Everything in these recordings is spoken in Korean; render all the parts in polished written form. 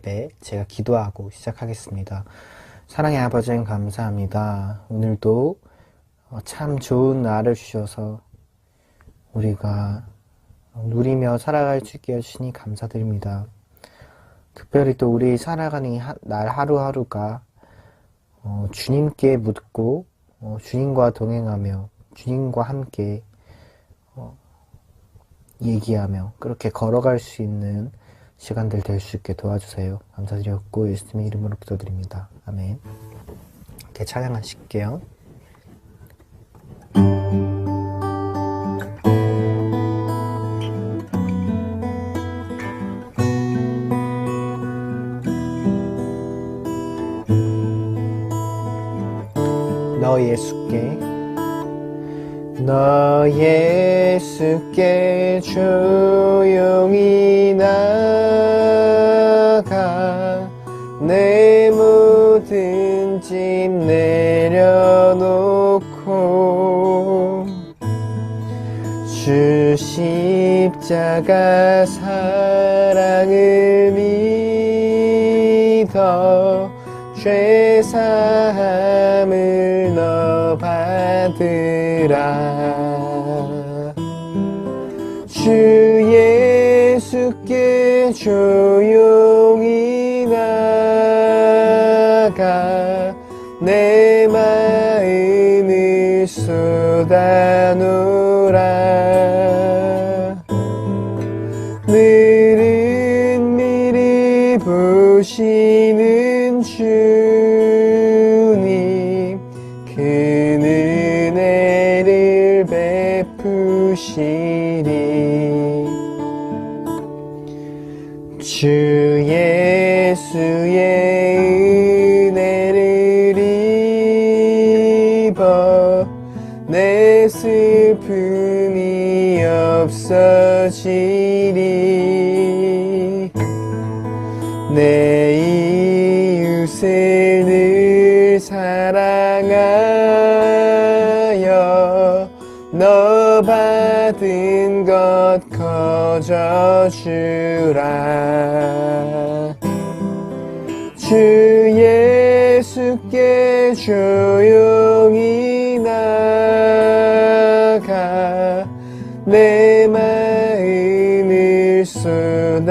예배 제가 기도하고 시작하겠습니다. 사랑의 아버지 감사합니다. 오늘도 참 좋은 날을 주셔서 우리가 누리며 살아갈 수 있게 해주시니 감사드립니다. 특별히 또 우리 살아가는 날 하루하루가 주님께 묻고 주님과 동행하며 주님과 함께 얘기하며 그렇게 걸어갈 수 있는 시간들 될 수 있게 도와주세요. 감사드렸고 예수님의 이름으로 기도드립니다. 아멘. 이렇게 찬양하실게요. 너 예수께 조용히 나가 내 모든 짐 내려놓고 주 십자가 사랑을 믿어 죄사함을 너 받으라. 주 예수께 조용히 나가 내 마음을 쏟아놓으라. 늘은 미리 보시는 주님 그 은혜를 베푸시리. 주 예수의 은혜를 입어 내 슬픔이 없어지리. 내 이웃을 늘 사랑하여 너 받은 것 거저주라. 주 예수께 조용히 나가 내 마음을 쏟아놓으라.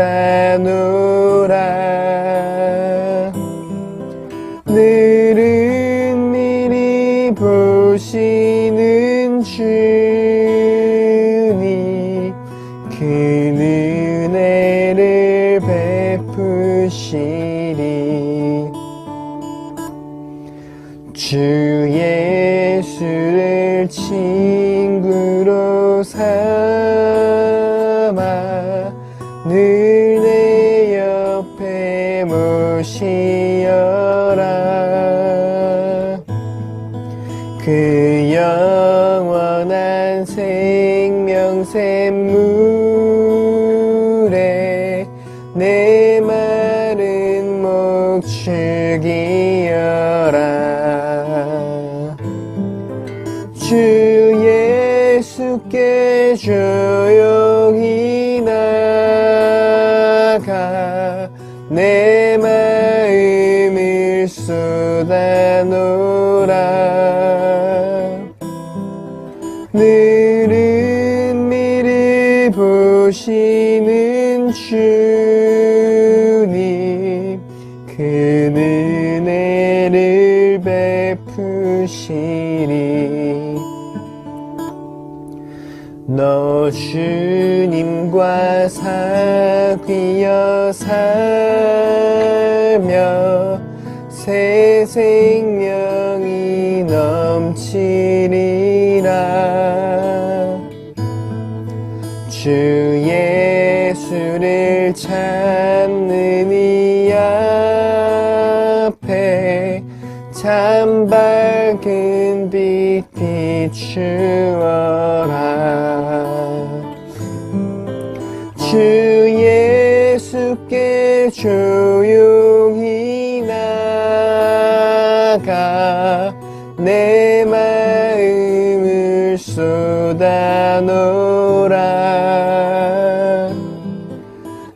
늘은 미리 보시는 주님 그 은혜를 베푸시리. 주 예수를 친구로 삼아 늘 내 옆에 모시어라. 그 영원한 생명 샘물에 내 마른 목 죽이어라. 주 예수께 조용히 나가 내 마음을 쏟아놓으라. 늘은 미리 보시는 주님 그 은혜를 베푸시리. 너 주님과 사귀어 살며 새 생명이 넘치리라. 주 예수를 찾는 이 앞에 참 밝은 빛 비추어라. 주 예수께 조용히 나가 내 마음을 쏟아놓으라.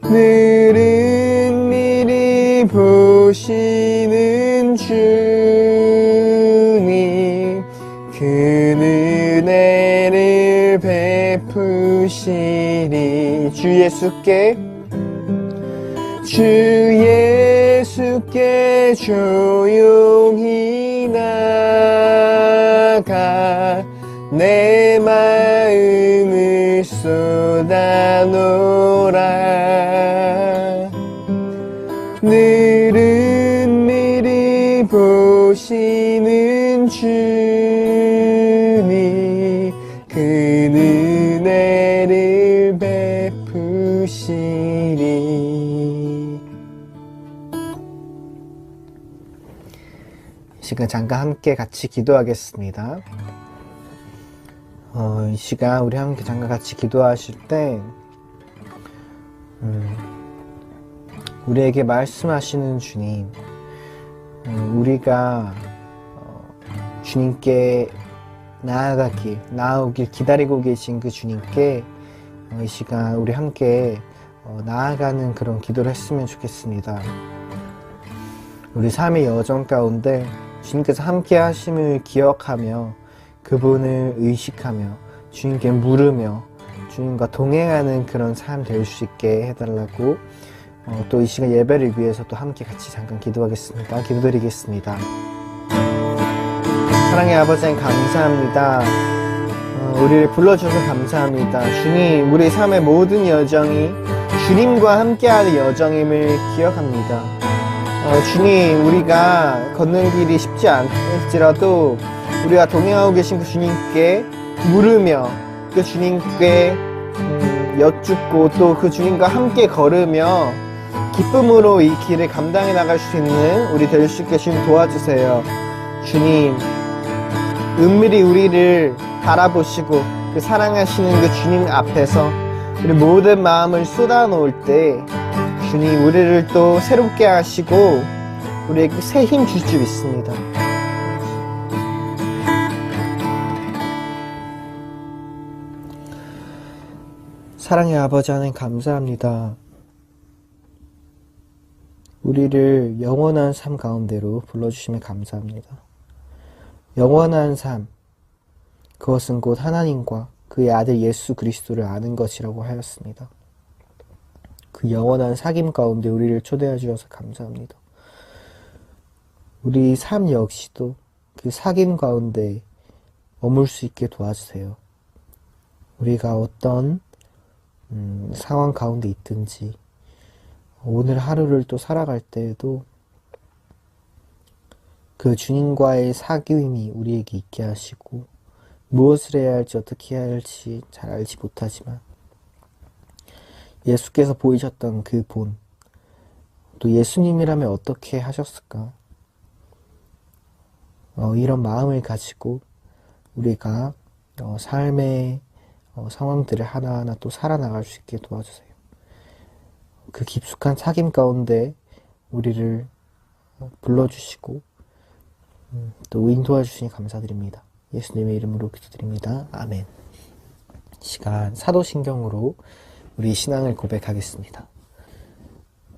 늘은 미리 보시는 주님, 그 은혜를 베푸시리. 주 예수께 조용히 나가 내 마음을 쏟아놓으라. 늘은 미리 보시는 주님, 그 은혜를 베푸시리. 이 시간 잠깐 함께 같이 기도하겠습니다. 이 시간 우리 함께 잠깐 같이 기도하실 때 우리에게 말씀하시는 주님, 우리가 주님께 나아오길 기다리고 계신 그 주님께 이 시간 우리 함께 나아가는 그런 기도를 했으면 좋겠습니다. 우리 삶의 여정 가운데 주님께서 함께 하심을 기억하며 그분을 의식하며 주님께 물으며 주님과 동행하는 그런 삶 될 수 있게 해달라고 또 이 시간 예배를 위해서 또 함께 같이 잠깐 기도하겠습니다. 기도드리겠습니다. 사랑의 아버지 하나님 감사합니다. 우리를 불러주셔서 감사합니다. 주님, 우리 삶의 모든 여정이 주님과 함께하는 여정임을 기억합니다. 주님, 우리가 걷는 길이 쉽지 않을지라도 우리가 동행하고 계신 그 주님께 물으며 그 주님께 여쭙고 또 그 주님과 함께 걸으며 기쁨으로 이 길을 감당해 나갈 수 있는 우리 될 수 있게 주님 도와주세요. 주님, 은밀히 우리를 바라보시고 그 사랑하시는 그 주님 앞에서 우리 모든 마음을 쏟아놓을 때 주님, 우리를 또 새롭게 하시고 우리에게 새 힘 줄 줄 믿습니다. 사랑의 아버지 하나님 감사합니다. 우리를 영원한 삶 가운데로 불러주시면 감사합니다. 영원한 삶, 그것은 곧 하나님과 그의 아들 예수 그리스도를 아는 것이라고 하였습니다. 그 영원한 사귐 가운데 우리를 초대해 주셔서 감사합니다. 우리 삶 역시도 그 사귐 가운데 머물 수 있게 도와주세요. 우리가 어떤 상황 가운데 있든지 오늘 하루를 또 살아갈 때에도 그 주님과의 사귐이 우리에게 있게 하시고 무엇을 해야 할지 어떻게 해야 할지 잘 알지 못하지만 예수께서 보이셨던 그 본, 또 예수님이라면 어떻게 하셨을까? 이런 마음을 가지고 우리가 삶의 상황들을 하나하나 또 살아나갈 수 있게 도와주세요. 그 깊숙한 사귐 가운데 우리를 불러주시고 또 인도해 주시니 감사드립니다. 예수님의 이름으로 기도드립니다. 아멘. 시간 사도신경으로 우리 신앙을 고백하겠습니다.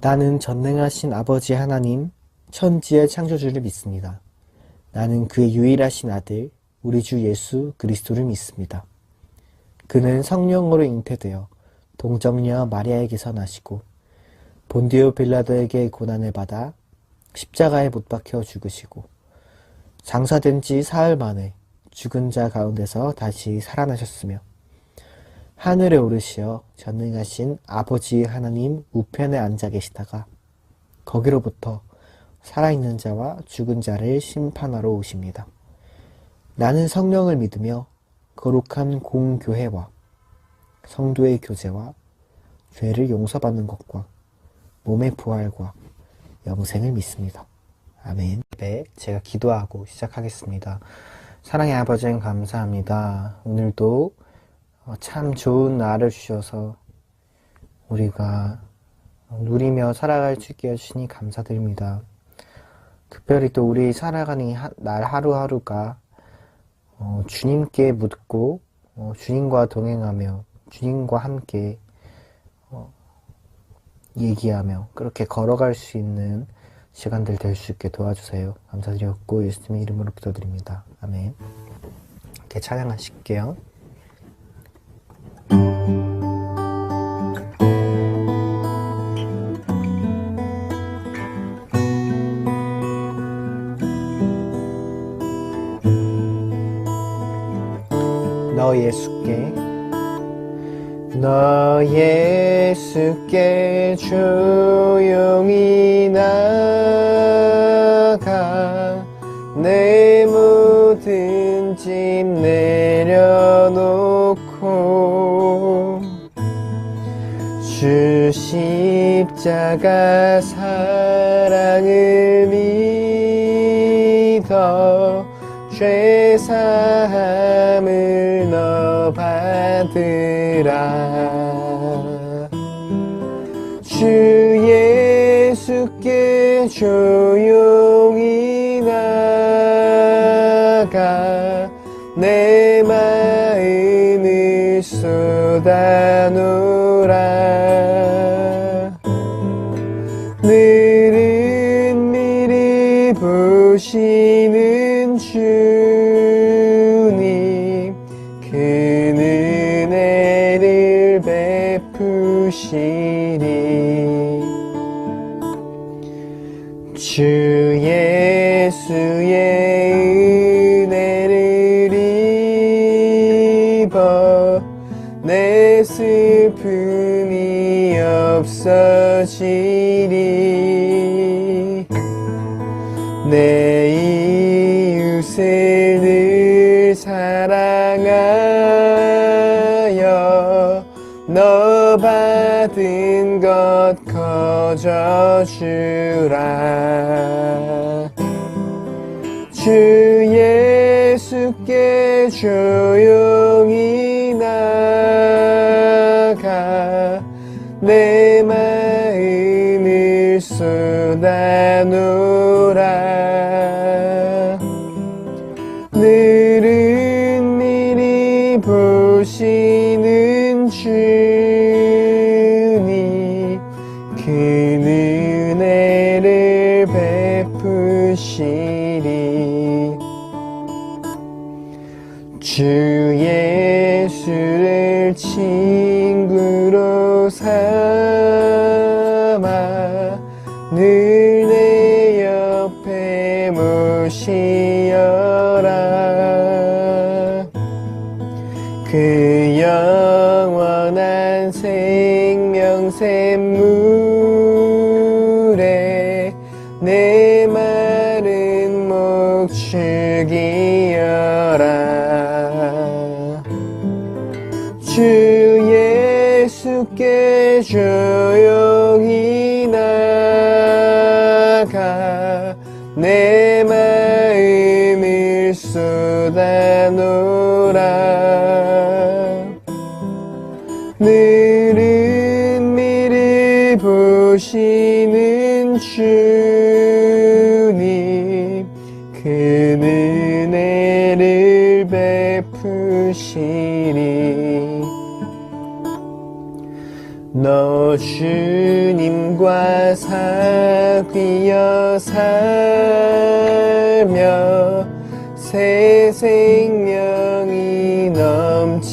나는 전능하신 아버지 하나님, 천지의 창조주를 믿습니다. 나는 그의 유일하신 아들, 우리 주 예수 그리스도를 믿습니다. 그는 성령으로 잉태되어 동정녀 마리아에게서 나시고 본디오 빌라도에게 고난을 받아 십자가에 못 박혀 죽으시고 장사된 지 사흘 만에 죽은 자 가운데서 다시 살아나셨으며 하늘에 오르시어 전능하신 아버지 하나님 우편에 앉아 계시다가 거기로부터 살아있는 자와 죽은 자를 심판하러 오십니다. 나는 성령을 믿으며 거룩한 공교회와 성도의 교제와 죄를 용서받는 것과 몸의 부활과 영생을 믿습니다. 아멘. 네, 제가 기도하고 시작하겠습니다. 사랑의 아버지 하나님 감사합니다. 오늘도 참 좋은 날을 주셔서 우리가 누리며 살아갈 수 있게 해주시니 감사드립니다. 특별히 또 우리 살아가는 날 하루하루가 주님께 묻고 주님과 동행하며 주님과 함께 얘기하며 그렇게 걸어갈 수 있는 시간들 될 수 있게 도와주세요. 감사드렸고 예수님의 이름으로 기도드립니다. 아멘. 이렇게 찬양하실게요. 너 예수께 조용히 나가 내 모든 짐 내려놓고 주 십자가 사랑을 믿어 죄사함을 너 받으라. 주 예수께 조용히 나가 내 마음을 쏟아놓으라. 늘은 미리 보시는 주님 그 은혜를 베푸시니 주 예수의 은혜를 입어 내 슬픔이 없어지리. 내 이웃을 늘 사랑하여 너 받은 것 거저주라. 주 예수께 조용히 나가 내 마음을 쏟아놓으라. 늘은 미리 보시는 주님 그 은혜를 베푸시리. 주 예수를 친구로 삼아 늘 내 옆에 모시어라. 그 영원한 생명 샘물에 내 마른 목 죽이어라. 주 예수께 조용히 나가 내 마음을 쏟아놓으라. 늘은 미리 보시는 주님 그 은혜를 베푸시리. 너 주님과 사귀어 살며 새 생명이 넘치리라.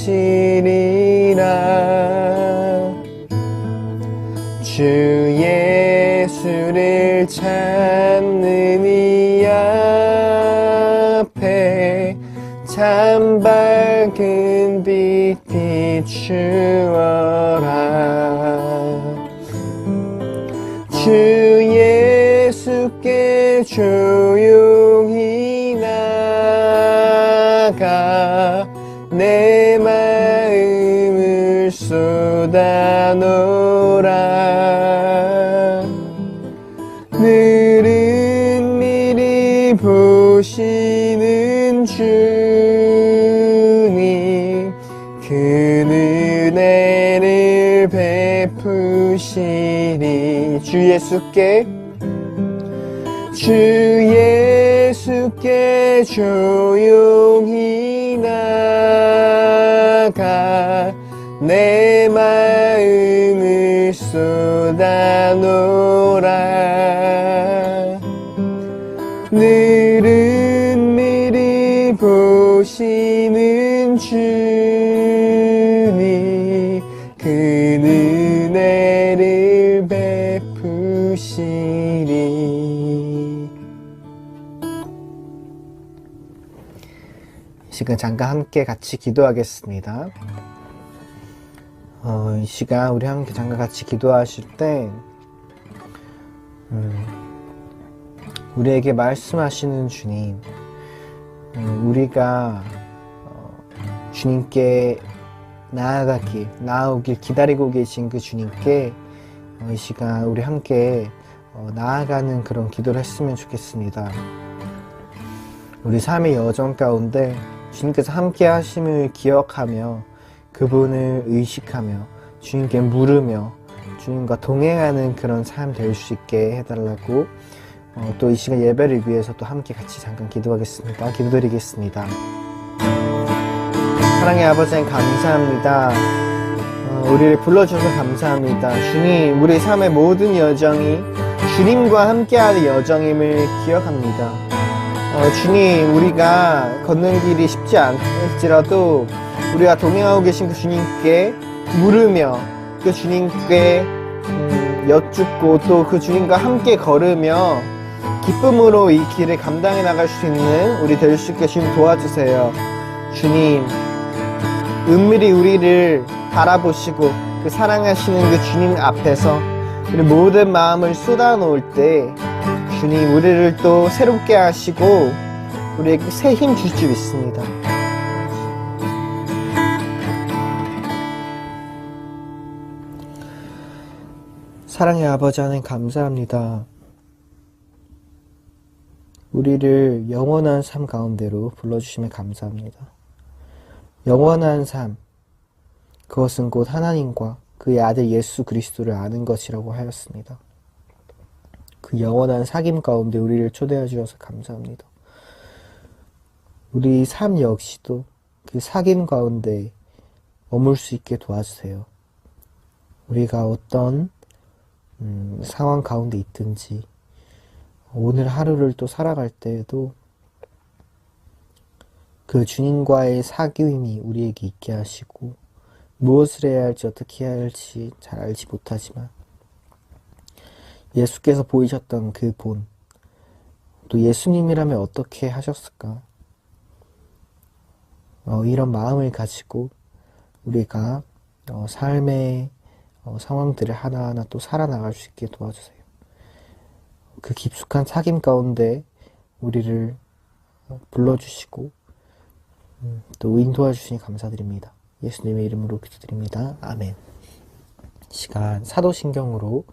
주 예수를 찾는 이 앞에 참 밝은 빛 비추어라. 주 예수께 조용히 나가 내 마음을 쏟아놓으라. 늘은 미리 보시는 주님 그 은혜를 베푸시리. 주 예수께 조용히 나가 내 마음을 쏟아놓으라. 오시는 주님 그 은혜를 베푸시리. 이 시간 잠깐 함께 같이 기도하겠습니다. 이 시간 우리 함께 잠깐 같이 기도하실 때 우리에게 말씀하시는 주님, 우리가 주님께 나아오길 기다리고 계신 그 주님께 이 시간 우리 함께 나아가는 그런 기도를 했으면 좋겠습니다. 우리 삶의 여정 가운데 주님께서 함께 하심을 기억하며 그분을 의식하며 주님께 물으며 주님과 동행하는 그런 삶 될 수 있게 해달라고 또 이 시간 예배를 위해서 또 함께 같이 잠깐 기도하겠습니다. 기도드리겠습니다. 사랑의 아버지 하나님 감사합니다. 우리를 불러주셔서 감사합니다. 주님, 우리 삶의 모든 여정이 주님과 함께하는 여정임을 기억합니다. 주님, 우리가 걷는 길이 쉽지 않을지라도 우리가 동행하고 계신 그 주님께 물으며 그 주님께 여쭙고 또 그 주님과 함께 걸으며 기쁨으로 이 길을 감당해 나갈 수 있는 우리 될 수 있게 주님 도와주세요. 주님, 은밀히 우리를 바라보시고 그 사랑하시는 그 주님 앞에서 우리 모든 마음을 쏟아놓을 때 주님 우리를 또 새롭게 하시고 우리에게 새 힘 줄 줄 믿습니다. 사랑의 아버지 하나님 감사합니다. 우리를 영원한 삶 가운데로 불러주시면 감사합니다. 영원한 삶, 그것은 곧 하나님과 그의 아들 예수 그리스도를 아는 것이라고 하였습니다. 그 영원한 사귐 가운데 우리를 초대해 주셔서 감사합니다. 우리 삶 역시도 그 사귐 가운데 머물 수 있게 도와주세요. 우리가 어떤 상황 가운데 있든지 오늘 하루를 또 살아갈 때에도 그 주님과의 사귐이 우리에게 있게 하시고 무엇을 해야 할지 어떻게 해야 할지 잘 알지 못하지만 예수께서 보이셨던 그 본, 또 예수님이라면 어떻게 하셨을까? 이런 마음을 가지고 우리가 삶의 상황들을 하나하나 또 살아나갈 수 있게 도와주세요. 그 깊숙한 사귐 가운데 우리를 불러주시고 또 인도해 주시니 감사드립니다. 예수님의 이름으로 기도드립니다. 아멘. 시간 사도신경으로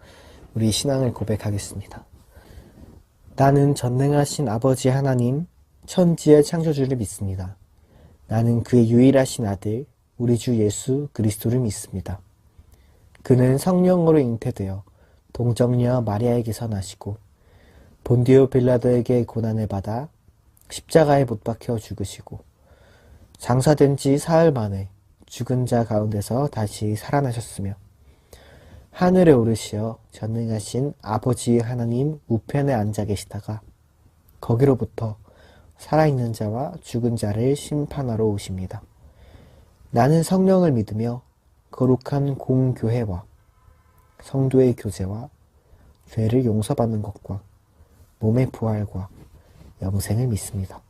우리 신앙을 고백하겠습니다. 나는 전능하신 아버지 하나님, 천지의 창조주를 믿습니다. 나는 그의 유일하신 아들, 우리 주 예수 그리스도를 믿습니다. 그는 성령으로 잉태되어 동정녀 마리아에게서 나시고 본디오 빌라도에게 고난을 받아 십자가에 못 박혀 죽으시고 장사된 지 사흘 만에 죽은 자 가운데서 다시 살아나셨으며 하늘에 오르시어 전능하신 아버지 하나님 우편에 앉아 계시다가 거기로부터 살아있는 자와 죽은 자를 심판하러 오십니다. 나는 성령을 믿으며 거룩한 공교회와 성도의 교제와 죄를 용서받는 것과 몸의 부활과 영생을 믿습니다.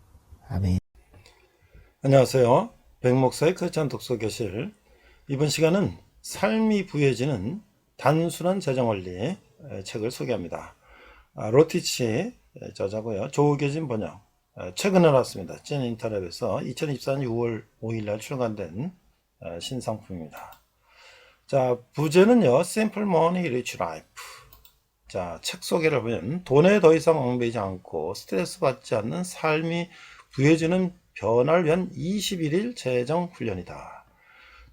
아멘. 안녕하세요. 백목사의 크리스찬 독서교실. 이번 시간은 삶이 부여해지는 단순한 재정원리 책을 소개합니다. 로티치 저자고요. 조우계진 번역. 최근에 나왔습니다. 찐인터넷에서 2024년 6월 5일날 출간된 신상품입니다. 자, 부제는요. Simple Money Rich Life. 자, 책 소개를 보면 돈에 더 이상 얽매이지 않고 스트레스 받지 않는 삶이 부여해지는 변화를 위한 21일 재정 훈련이다.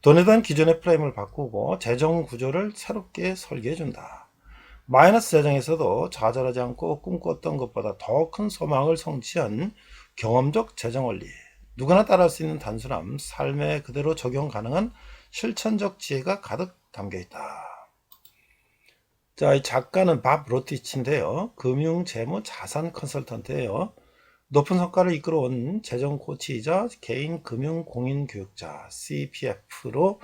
돈에 대한 기존의 프레임을 바꾸고 재정 구조를 새롭게 설계해준다. 마이너스 재정에서도 좌절하지 않고 꿈꿨던 것보다 더 큰 소망을 성취한 경험적 재정 원리. 누구나 따라할 수 있는 단순함, 삶에 그대로 적용 가능한 실천적 지혜가 가득 담겨 있다. 자, 이 작가는 밥 로티치인데요. 금융, 재무, 자산 컨설턴트예요. 높은 성과를 이끌어온 재정 코치이자 개인 금융 공인 교육자 CPF로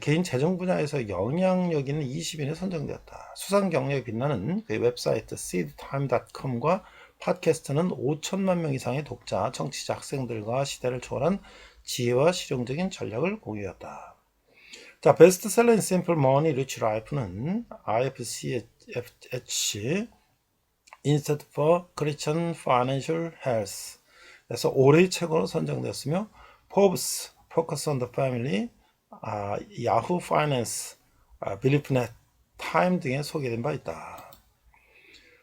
개인 재정 분야에서 영향력 있는 20인에 선정되었다. 수상 경력에 빛나는 그의 웹사이트 seedtime.com과 팟캐스트는 5천만 명 이상의 독자, 청취자, 학생들과 시대를 초월한 지혜와 실용적인 전략을 공유했다. 자, 베스트셀러 인 심플 머니 리치 라이프는 IFCH Institute for Christian Financial Health 에서 올해의 책으로 선정되었으며 포브스, Focus on the Family, 야후 파이낸스, 빌리프넷, 타임 등에 소개된 바 있다.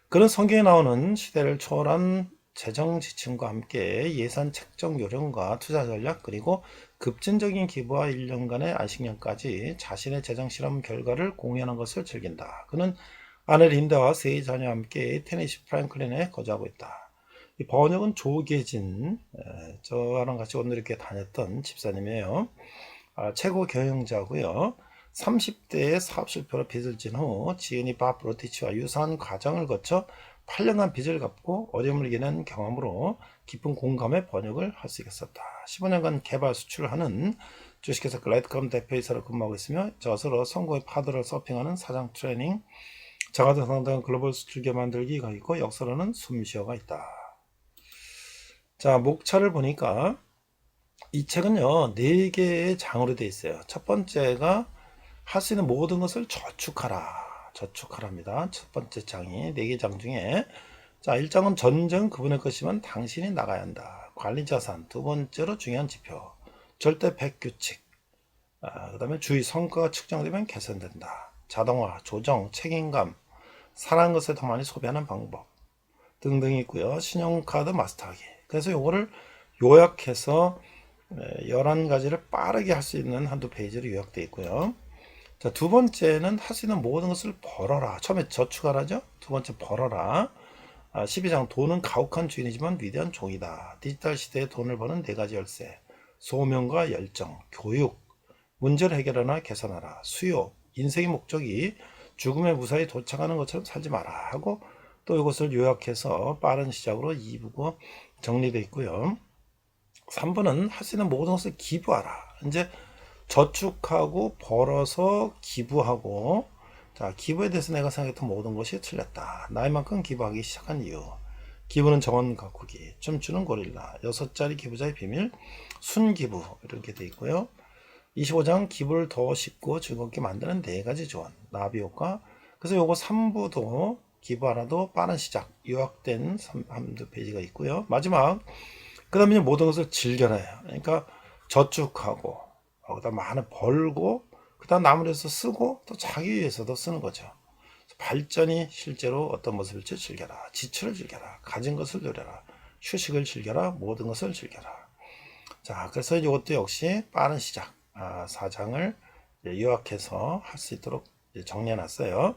그는 성경에 나오는 시대를 초월한 재정 지침과 함께 예산 책정 요령과 투자 전략 그리고 급진적인 기부와 1년간의 안식년까지 자신의 재정 실험 결과를 공유하는 것을 즐긴다. 그는 아내 린다와 세 자녀와 함께 테네시 프랭클린에 거주하고 있다. 이 번역은 조계진, 저랑 같이 오늘 이렇게 다녔던 집사님이에요. 최고 경영자고요. 30대에 사업 실패로 빚을 진 후 지은이 밥 로티치와 유사한 과정을 거쳐 8년간 빚을 갚고 어려움을 이겨낸 경험으로 깊은 공감의 번역을 할 수 있었다. 15년간 개발 수출하는 주식회사 글라이드컴 대표이사로 근무하고 있으며 저서로 성공의 파도를 서핑하는 사장 트레이닝, 자가도 상당한 글로벌 수출기업 만들기가 있고 역사로는 숨쉬어가 있다. 자, 목차를 보니까 이 책은요 4개의 장으로 되어 있어요. 첫 번째가 할 수 있는 모든 것을 저축하랍니다. 첫 번째 장이 4개 장 중에 자 1장은 전쟁 그분의 것이면 당신이 나가야 한다. 관리자산, 두 번째로 중요한 지표, 절대 백규칙, 그 다음에 주의 성과가 측정되면 개선된다. 자동화, 조정, 책임감, 사랑하는 것을 더 많이 소비하는 방법 등등이 있고요. 신용카드 마스터하기. 그래서 요거를 요약해서 11가지를 빠르게 할 수 있는 한두 페이지로 요약되어 있고요. 자, 두 번째는 할 수 있는 모든 것을 벌어라. 처음에 저축하라죠. 두 번째 벌어라. 12장 돈은 가혹한 주인이지만 위대한 종이다. 디지털 시대에 돈을 버는 4가지 열쇠. 소명과 열정, 교육, 문제를 해결하나 개선하라. 수요, 인생의 목적이 죽음에 무사히 도착하는 것처럼 살지 마라 하고 또 이것을 요약해서 빠른 시작으로 2부고 정리되어 있고요. 3부는 할 수 있는 모든 것을 기부하라. 이제 저축하고 벌어서 기부하고, 자, 기부에 대해서 내가 생각했던 모든 것이 틀렸다. 나이만큼 기부하기 시작한 이유. 기부는 정원 가꾸기, 춤추는 고릴라, 6자리 기부자의 비밀, 순기부 이렇게 되어 있고요. 25장 기부를 더 쉽고 즐겁게 만드는 4가지 조언, 나비 효과. 그래서 요거 3부도 기부하라도 빠른 시작, 요약된 3페이지가 있고요. 마지막, 그 다음에 모든 것을 즐겨내요. 그러니까 저축하고, 그다음 많이 벌고, 그다음 남을 위해서 쓰고, 또 자기 위해서도 쓰는 거죠. 발전이 실제로 어떤 모습일지 즐겨라. 지출을 즐겨라. 가진 것을 누려라. 휴식을 즐겨라. 모든 것을 즐겨라. 자, 그래서 이것도 역시 빠른 시작 4장을 요약해서 할 수 있도록 정리해놨어요.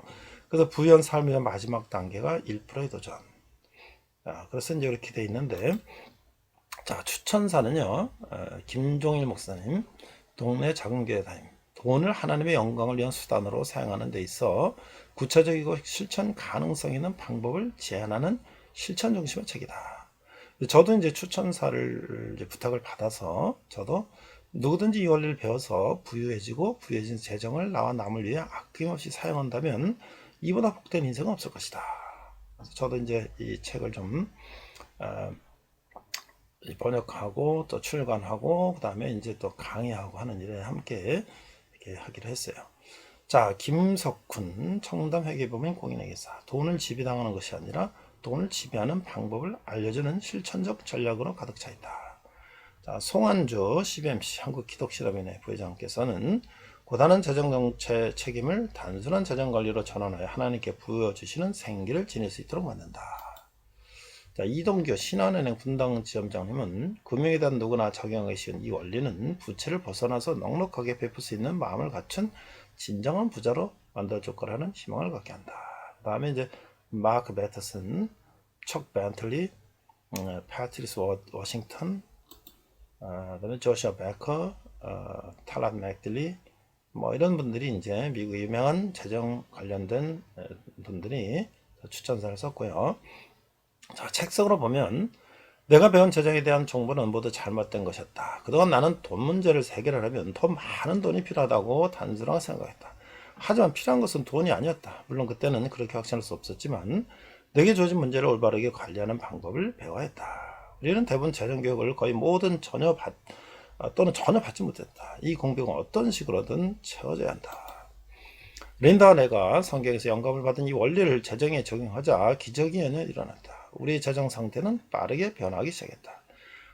그래서 부연 삶의 마지막 단계가 1%의 도전. 자, 그래서 이제 이렇게 돼 있는데, 자, 추천사는요, 김종일 목사님, 동네 작은 교회 다임. 돈을 하나님의 영광을 위한 수단으로 사용하는 데 있어 구체적이고 실천 가능성 있는 방법을 제안하는 실천 중심의 책이다. 저도 이제 추천사를 이제 부탁을 받아서 저도 누구든지 이 원리를 배워서 부유해지고 부유해진 재정을 나와 남을 위해 아낌없이 사용한다면 이보다 복된 인생은 없을 것이다. 그래서 저도 이제 이 책을 좀 번역하고 또 출간하고 그 다음에 이제 또 강의하고 하는 일에 함께 이렇게 하기로 했어요. 자, 김석훈 청담회계법인 공인회계사. 돈을 지배당하는 것이 아니라 돈을 지배하는 방법을 알려주는 실천적 전략으로 가득 차 있다. 자, 송한주 CBMC 한국기독실업인회 부회장께서는 고단한 재정정책 책임을 단순한 재정관리로 전환하여 하나님께 부여주시는 생기를 지닐 수 있도록 만든다. 자, 이동규 신한은행 분당지점장님은 금융에 대한 누구나 적용하기 쉬운 이 원리는 부채를 벗어나서 넉넉하게 베풀 수 있는 마음을 갖춘 진정한 부자로 만들어줄 거라는 희망을 갖게 한다. 그 다음에 이제 마크 배터슨, 척 벤틀리, 패트리스 워싱턴, 그 다음에 조시아 베커, 탈랏 맥딜리, 뭐 이런 분들이 이제 미국의 유명한 재정 관련된 분들이 추천사를 썼고요. 자, 책석으로 보면 내가 배운 재정에 대한 정보는 모두 잘못된 것이었다. 그동안 나는 돈 문제를 해결하려면 더 많은 돈이 필요하다고 단순하게 생각했다. 하지만 필요한 것은 돈이 아니었다. 물론 그때는 그렇게 확신할 수 없었지만 내게 주어진 문제를 올바르게 관리하는 방법을 배워야 했다. 우리는 대부분 재정 교육을 거의 모든 또는 전혀 받지 못했다. 이 공백은 어떤 식으로든 채워져야 한다. 린다와 내가 성경에서 영감을 받은 이 원리를 재정에 적용하자 기적이 일어났다. 우리의 재정 상태는 빠르게 변하기 시작했다.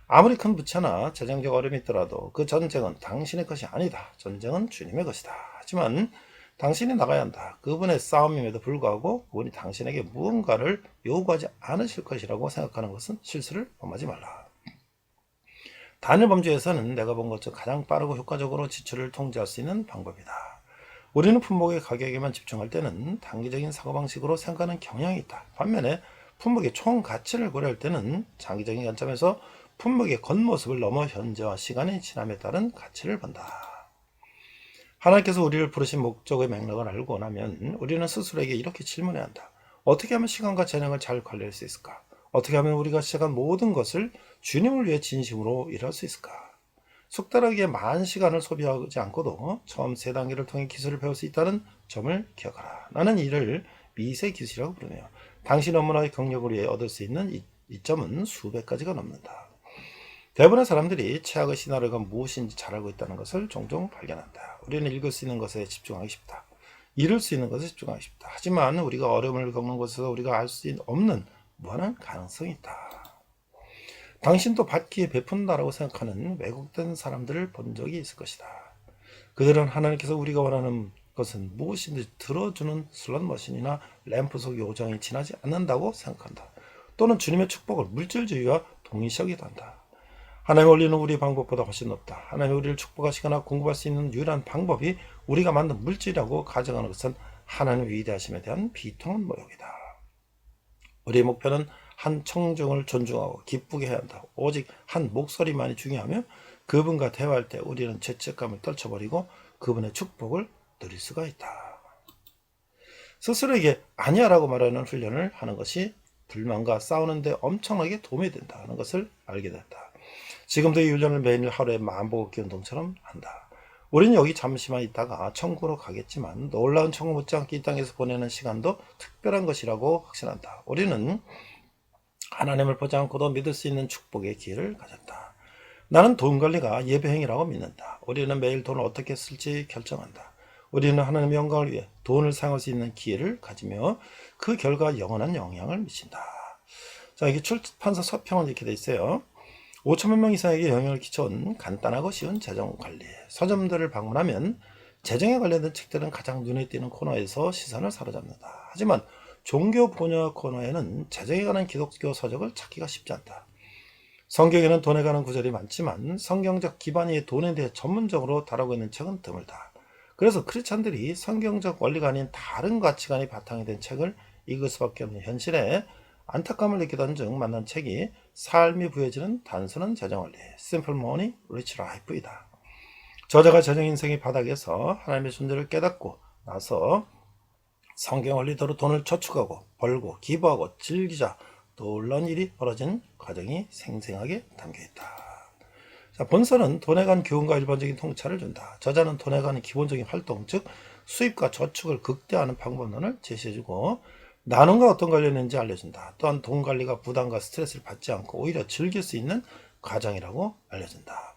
아무리 큰 부채나 재정적 어려움이 있더라도 그 전쟁은 당신의 것이 아니다. 전쟁은 주님의 것이다. 하지만 당신이 나가야 한다. 그분의 싸움임에도 불구하고 그분이 당신에게 무언가를 요구하지 않으실 것이라고 생각하는 것은 실수를 범하지 말라. 단일 범주에서는 내가 본 것 중 가장 빠르고 효과적으로 지출을 통제할 수 있는 방법이다. 우리는 품목의 가격에만 집중할 때는 단기적인 사고방식으로 생각하는 경향이 있다. 반면에 품목의 총 가치를 고려할 때는 장기적인 관점에서 품목의 겉모습을 넘어 현재와 시간이 지남에 따른 가치를 본다. 하나님께서 우리를 부르신 목적의 맥락을 알고 나면 우리는 스스로에게 이렇게 질문해야 한다. 어떻게 하면 시간과 재능을 잘 관리할 수 있을까? 어떻게 하면 우리가 시작한 모든 것을 주님을 위해 진심으로 일할 수 있을까? 속달하기에 많은 시간을 소비하지 않고도 처음 세 단계를 통해 기술을 배울 수 있다는 점을 기억하라. 나는 이를 미세 기술이라고 부르며 당신 업무나 경력을 위해 얻을 수 있는 이 점은 수백 가지가 넘는다. 대부분의 사람들이 최악의 시나리오가 무엇인지 잘 알고 있다는 것을 종종 발견한다. 우리는 읽을 수 있는 것에 집중하기 쉽다. 이룰 수 있는 것에 집중하기 쉽다. 하지만 우리가 어려움을 겪는 곳에서 우리가 알 수 없는 무한한 가능성이 있다. 당신도 받기에 베푼다라고 생각하는 왜곡된 사람들을 본 적이 있을 것이다. 그들은 하나님께서 우리가 원하는 것은 무엇인지 들어주는 슬롯머신이나 램프 속 요정이 지나지 않는다고 생각한다. 또는 주님의 축복을 물질주의와 동일시하기도 한다. 하나님의 원리는 우리 방법보다 훨씬 높다. 하나님이 우리를 축복하시거나 공급할 수 있는 유일한 방법이 우리가 만든 물질이라고 가정하는 것은 하나님의 위대하심에 대한 비통한 모욕이다. 우리의 목표는 한 청중을 존중하고 기쁘게 해야 한다. 오직 한 목소리만이 중요하며 그분과 대화할 때 우리는 죄책감을 떨쳐버리고 그분의 축복을 누릴 수가 있다. 스스로에게 아니야라고 말하는 훈련을 하는 것이 불만과 싸우는 데 엄청나게 도움이 된다는 것을 알게 됐다. 지금도 이 훈련을 매일 하루에 만보걷기 운동처럼 한다. 우리는 여기 잠시만 있다가 천국으로 가겠지만 놀라운 천국 못지않게 이 땅에서 보내는 시간도 특별한 것이라고 확신한다. 우리는 하나님을 보지 않고도 믿을 수 있는 축복의 기회를 가졌다. 나는 돈 관리가 예배행위라고 믿는다. 우리는 매일 돈을 어떻게 쓸지 결정한다. 우리는 하나님의 영광을 위해 돈을 사용할 수 있는 기회를 가지며 그 결과 영원한 영향을 미친다. 자, 이게 출판사 서평은 이렇게 돼 있어요. 5천만 명 이상에게 영향을 끼쳐온 간단하고 쉬운 재정관리. 서점들을 방문하면 재정에 관련된 책들은 가장 눈에 띄는 코너에서 시선을 사로잡는다. 하지만 종교 분야 코너에는 재정에 관한 기독교 서적을 찾기가 쉽지 않다. 성경에는 돈에 관한 구절이 많지만 성경적 기반의 돈에 대해 전문적으로 다루고 있는 책은 드물다. 그래서 크리스찬들이 성경적 원리가 아닌 다른 가치관이 바탕이 된 책을 읽을 수밖에 없는 현실에 안타까움을 느끼던 중 만난 책이 삶이 부해지는 단순한 재정원리 Simple Money, Rich Life이다. 저자가 재정 인생의 바닥에서 하나님의 존재를 깨닫고 나서 성경 원리대로 돈을 저축하고 벌고 기부하고 즐기자 놀라운 일이 벌어진 과정이 생생하게 담겨있다. 자, 본서는 돈에 관한 교훈과 일반적인 통찰을 준다. 저자는 돈에 관한 기본적인 활동, 즉 수입과 저축을 극대화하는 방법론을 제시해주고 나눔과 어떤 관련이 있는지 알려준다. 또한 돈 관리가 부담과 스트레스를 받지 않고 오히려 즐길 수 있는 과정이라고 알려준다.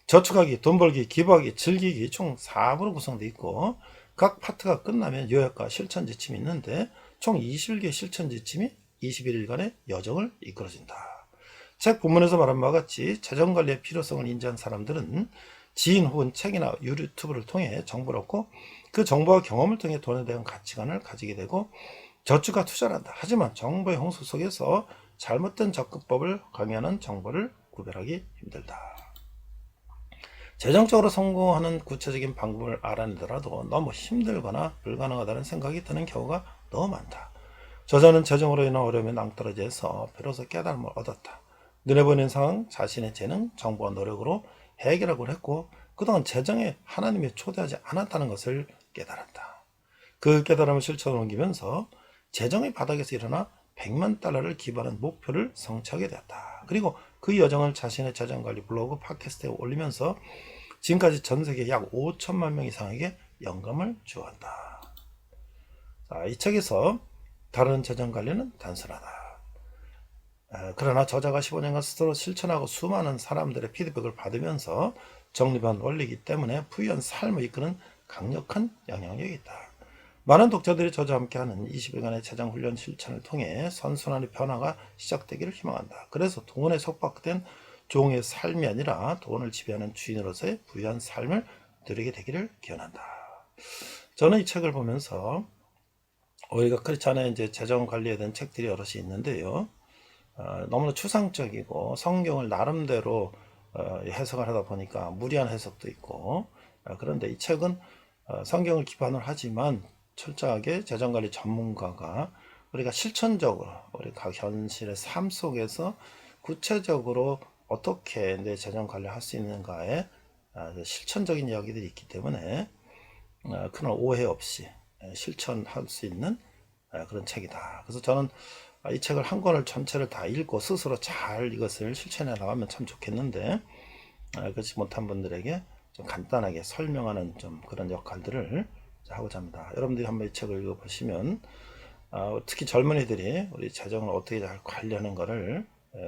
저축하기, 돈 벌기, 기부하기, 즐기기 총 4부로 구성되어 있고 각 파트가 끝나면 요약과 실천 지침이 있는데 총 21개의 실천 지침이 21일간의 여정을 이끌어준다. 책 본문에서 말한 바와 같이 재정관리의 필요성을 인지한 사람들은 지인 혹은 책이나 유튜브를 통해 정보를 얻고 그 정보와 경험을 통해 돈에 대한 가치관을 가지게 되고 저축과 투자를 한다. 하지만 정보의 홍수 속에서 잘못된 접근법을 강요하는 정보를 구별하기 힘들다. 재정적으로 성공하는 구체적인 방법을 알아내더라도 너무 힘들거나 불가능하다는 생각이 드는 경우가 너무 많다. 저자는 재정으로 인한 어려움에 낭떠러지에서 비로소 깨달음을 얻었다. 눈에 보이는 상황, 자신의 재능, 정보와 노력으로 해결하곤 했고 그동안 재정에 하나님이 초대하지 않았다는 것을 깨달았다. 그 깨달음을 실천으로 옮기면서 재정의 바닥에서 일어나 $100만 기부하는 목표를 성취하게 되었다. 그리고 그 여정을 자신의 재정관리 블로그 팟캐스트에 올리면서 지금까지 전 세계 약 5천만 명 이상에게 영감을 주었다. 자, 이 책에서 다른 재정관리는 단순하다. 그러나 저자가 15년간 스스로 실천하고 수많은 사람들의 피드백을 받으면서 정립한 원리이기 때문에 부유한 삶을 이끄는 강력한 영향력이 있다. 많은 독자들이 저자와 함께하는 20일간의 재정훈련 실천을 통해 선순환의 변화가 시작되기를 희망한다. 그래서 돈에 속박된 종의 삶이 아니라 돈을 지배하는 주인으로서의 부유한 삶을 누리게 되기를 기원한다. 저는 이 책을 보면서 우리가 크리스찬의 이제 재정 관리에 대한 책들이 여럿이 있는데요. 너무나 추상적이고 성경을 나름대로 해석을 하다 보니까 무리한 해석도 있고, 그런데 이 책은 성경을 기반으로 하지만 철저하게 재정관리 전문가가 우리가 실천적으로 우리가 현실의 삶 속에서 구체적으로 어떻게 내 재정 관리를 할 수 있는가에 실천적인 이야기들이 있기 때문에 큰 오해 없이 실천할 수 있는 그런 책이다. 그래서 저는 이 책을 한 권을 전체를 다 읽고 스스로 잘 이것을 실천해 나가면 참 좋겠는데, 그렇지 못한 분들에게 좀 간단하게 설명하는 좀 그런 역할들을 하고자 합니다. 여러분들이 한번 이 책을 읽어보시면 특히 젊은이들이 우리 재정을 어떻게 잘 관리하는 것을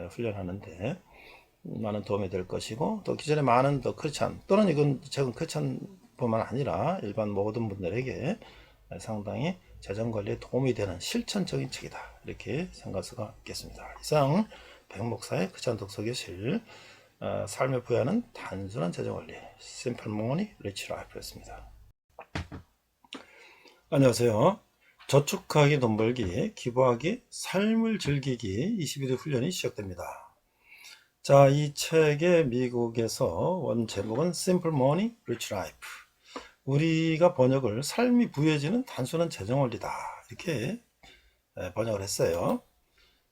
훈련하는데 많은 도움이 될 것이고, 또 기존에 많은 더 크리스찬 또는 이건 책은 크리스찬뿐만 아니라 일반 모든 분들에게 상당히 재정 관리에 도움이 되는 실천적인 책이다, 이렇게 생각할 수가 있겠습니다. 이상 백목사의 크리스찬 독서교실 삶을 부여하는 단순한 재정 관리 Simple Money Rich Life였습니다. 안녕하세요. 저축하기, 돈 벌기, 기부하기, 삶을 즐기기 21일 훈련이 시작됩니다. 자, 이 책의 미국에서 원 제목은 Simple Money Rich Life. 우리가 번역을 삶이 부유해지는 단순한 재정 원리다, 이렇게 번역을 했어요.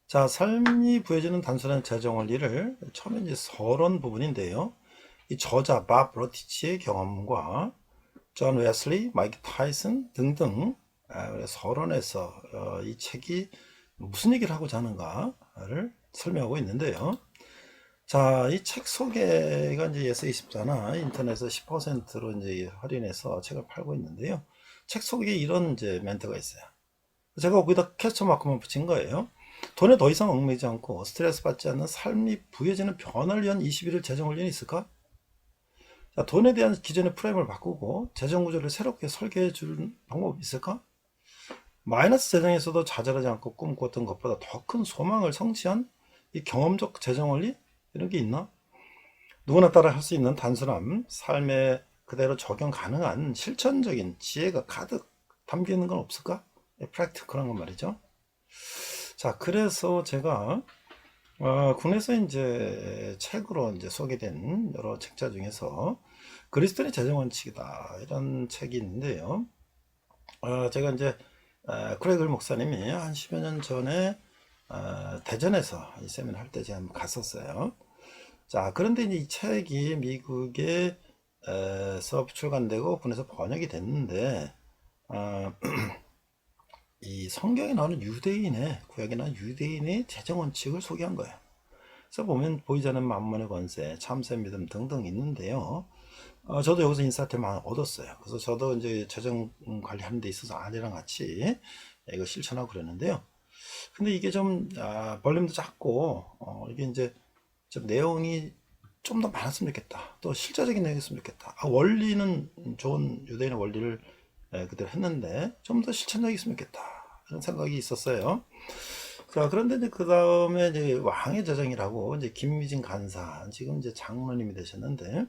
자, 삶이 부유해지는 단순한 재정 원리를 처음에 이제 서론 부분인데요. 이 저자 밥 로티치의 경험과 존 웨슬리, 마이크 타이슨 등등 서론에서 이 책이 무슨 얘기를 하고자 하는가를 설명하고 있는데요. 자, 이 책 소개가 이제 예스24나 인터넷에서 10%로 이제 할인해서 책을 팔고 있는데요. 책 소개에 이런 이제 멘트가 있어요. 제가 거기다 캡처 마크만 붙인 거예요. 돈에 더 이상 얽매이지 않고 스트레스 받지 않는 삶이 부여지는 변화를 위한 21일 재정 훈련이 있을까? 자, 돈에 대한 기존의 프레임을 바꾸고 재정 구조를 새롭게 설계해 줄 방법이 있을까? 마이너스 재정에서도 좌절하지 않고 꿈꿨던 것보다 더 큰 소망을 성취한 이 경험적 재정 원리, 이런 게 있나? 누구나 따라 할 수 있는 단순함, 삶에 그대로 적용 가능한 실천적인 지혜가 가득 담겨 있는 건 없을까? 프랙티컬한 건 말이죠. 자, 그래서 제가 국내에서 이제 책으로 이제 소개된 여러 책자 중에서 그리스도인의 재정 원칙이다, 이런 책이 있는데요. 제가 이제 크레이글 목사님이 한 10여 년 전에 대전에서 이 세미나 할 때 제가 한번 갔었어요. 자, 그런데 이제 이 책이 미국에서 출간되고 군에서 번역이 됐는데 이 성경에 나오는 유대인의, 구약에 나오는 유대인의 재정 원칙을 소개한 거예요. 그래서 보면 보이지 않는 만mon의 권세, 참새 믿음 등등 있는데요. 저도 여기서 인사이트를 많이 얻었어요. 그래서 저도 이제 재정 관리하는 데 있어서 아내랑 같이 이거 실천하고 그랬는데요. 근데 이게 좀 볼륨도 작고 이게 이제 좀 내용이 좀 더 많았으면 좋겠다, 또 실제적인 내용이었으면 좋겠다. 원리는 좋은 유대인의 원리를 그대로 했는데 좀 더 실천적이었으면 좋겠다, 그런 생각이 있었어요. 자, 그런데 이제 그 다음에 이제 왕의 재정이라고 이제 김미진 간사, 지금 이제 장로님이 되셨는데,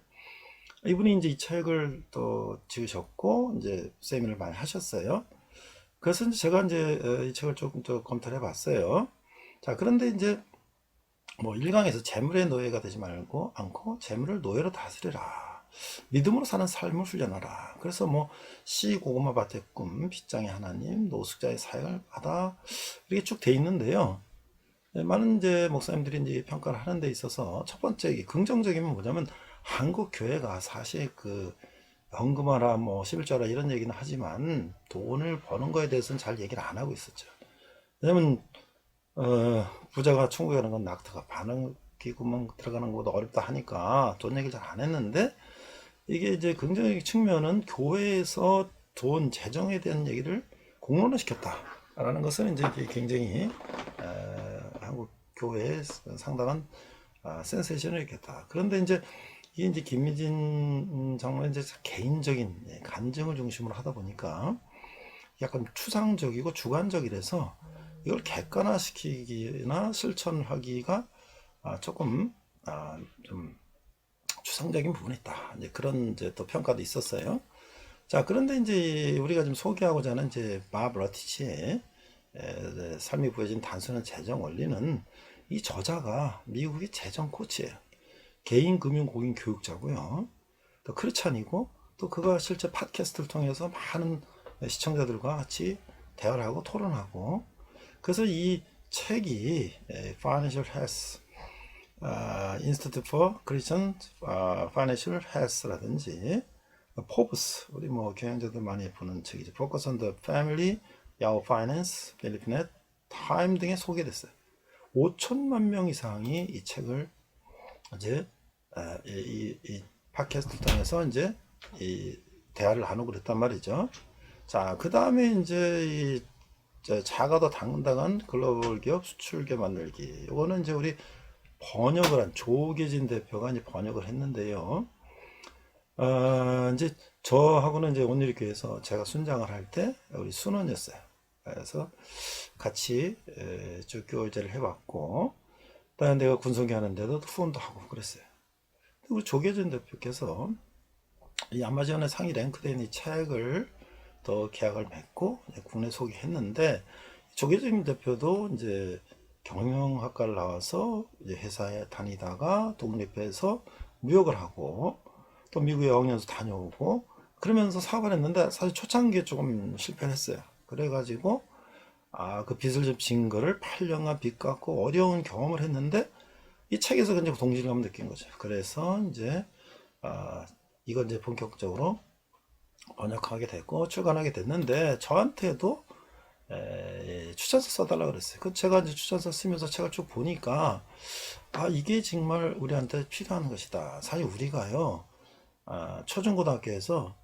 이분이 이제 이 책을 또 지으셨고 이제 세미나를 많이 하셨어요. 그래서 이제 제가 이제 이 책을 조금 더 검토를 해봤어요. 자, 그런데 이제 뭐 1강에서 재물의 노예가 되지 말고 않고 재물을 노예로 다스리라, 믿음으로 사는 삶을 훈련하라. 그래서 뭐 씨 고구마 밭의 꿈, 빗장의 하나님, 노숙자의 사역을 받아, 이렇게 쭉 돼 있는데요. 많은 이제 목사님들이 이제 평가를 하는 데 있어서 첫 번째 긍정적이면 뭐냐면, 한국 교회가 사실 그 헌금하라, 뭐 11조라 이런 얘기는 하지만 돈을 버는 거에 대해서는 잘 얘기를 안 하고 있었죠. 왜냐면 부자가 천국에 가는 건 낙타가 기구멍 들어가는 것도 어렵다 하니까 돈 얘기를 잘 안 했는데, 이게 이제 긍정적 측면은 교회에서 돈 재정에 대한 얘기를 공론화 시켰다라는 것은 이제 이게 굉장히 한국 교회에 상당한 센세이션을 일으켰다. 그런데 이제 이게 이제 김미진 장로의 이제 개인적인 간증을 중심으로 하다 보니까 약간 추상적이고 주관적이라서 이걸 객관화시키기나 실천하기가 조금 좀 추상적인 부분이 있다. 이제 그런 이제 또 평가도 있었어요. 자, 그런데 이제 우리가 좀 소개하고자 하는 이제 밥 러티치의 삶이 부여진 단순한 재정 원리는, 이 저자가 미국의 재정 코치예요. 개인 금융 공인 교육자고요. 또 크리스찬이고, 또 그가 실제 팟캐스트를 통해서 많은 시청자들과 같이 대화를 하고 토론하고, 그래서 이 책이 Financial Health, Institute for Christian Financial Health라든지, 포브스, 우리 뭐 경영자들 많이 보는 책이죠. Focus on the Family, Yahoo Finance, 필리핀넷, 타임 등에 소개됐어요. 5천만 명 이상이 이 책을 이제 이 팟캐스트를 통해서 이제 이 대화를 나누고 그랬단 말이죠. 자, 그 다음에 이제 작아도 당당한 글로벌 기업 수출 기업 만들기. 이거는 이제 우리 번역을 한 조계진 대표가 이제 번역을 했는데요. 이제 저하고는 이제 온누리교회에서 제가 순장을 할 때 우리 순원이었어요. 그래서 같이 쭉 교제를 해봤고, 그다음에 내가 군성기 하는데도 후원도 하고 그랬어요. 우리 조계진 대표께서 이 아마존의 상위 랭크된 이 책을 또 계약을 맺고 국내 소개했는데, 조계진 대표도 이제 경영학과를 나와서 이제 회사에 다니다가 독립해서 무역을 하고, 또 미국에 어학연수 다녀오고 그러면서 사업을 했는데, 사실 초창기에 조금 실패를 했어요. 그래가지고 그 빚을 좀 진 거를 8년간 빚 갚고 어려운 경험을 했는데, 이 책에서 굉장히 동질감을 느낀 거죠. 그래서 이제 이건 이제 본격적으로 번역하게 됐고 출간하게 됐는데, 저한테도 추천서 써달라 그랬어요. 그 제가 이제 추천서 쓰면서 책을 쭉 보니까 이게 정말 우리한테 필요한 것이다. 사실 우리가요, 초중고등학교에서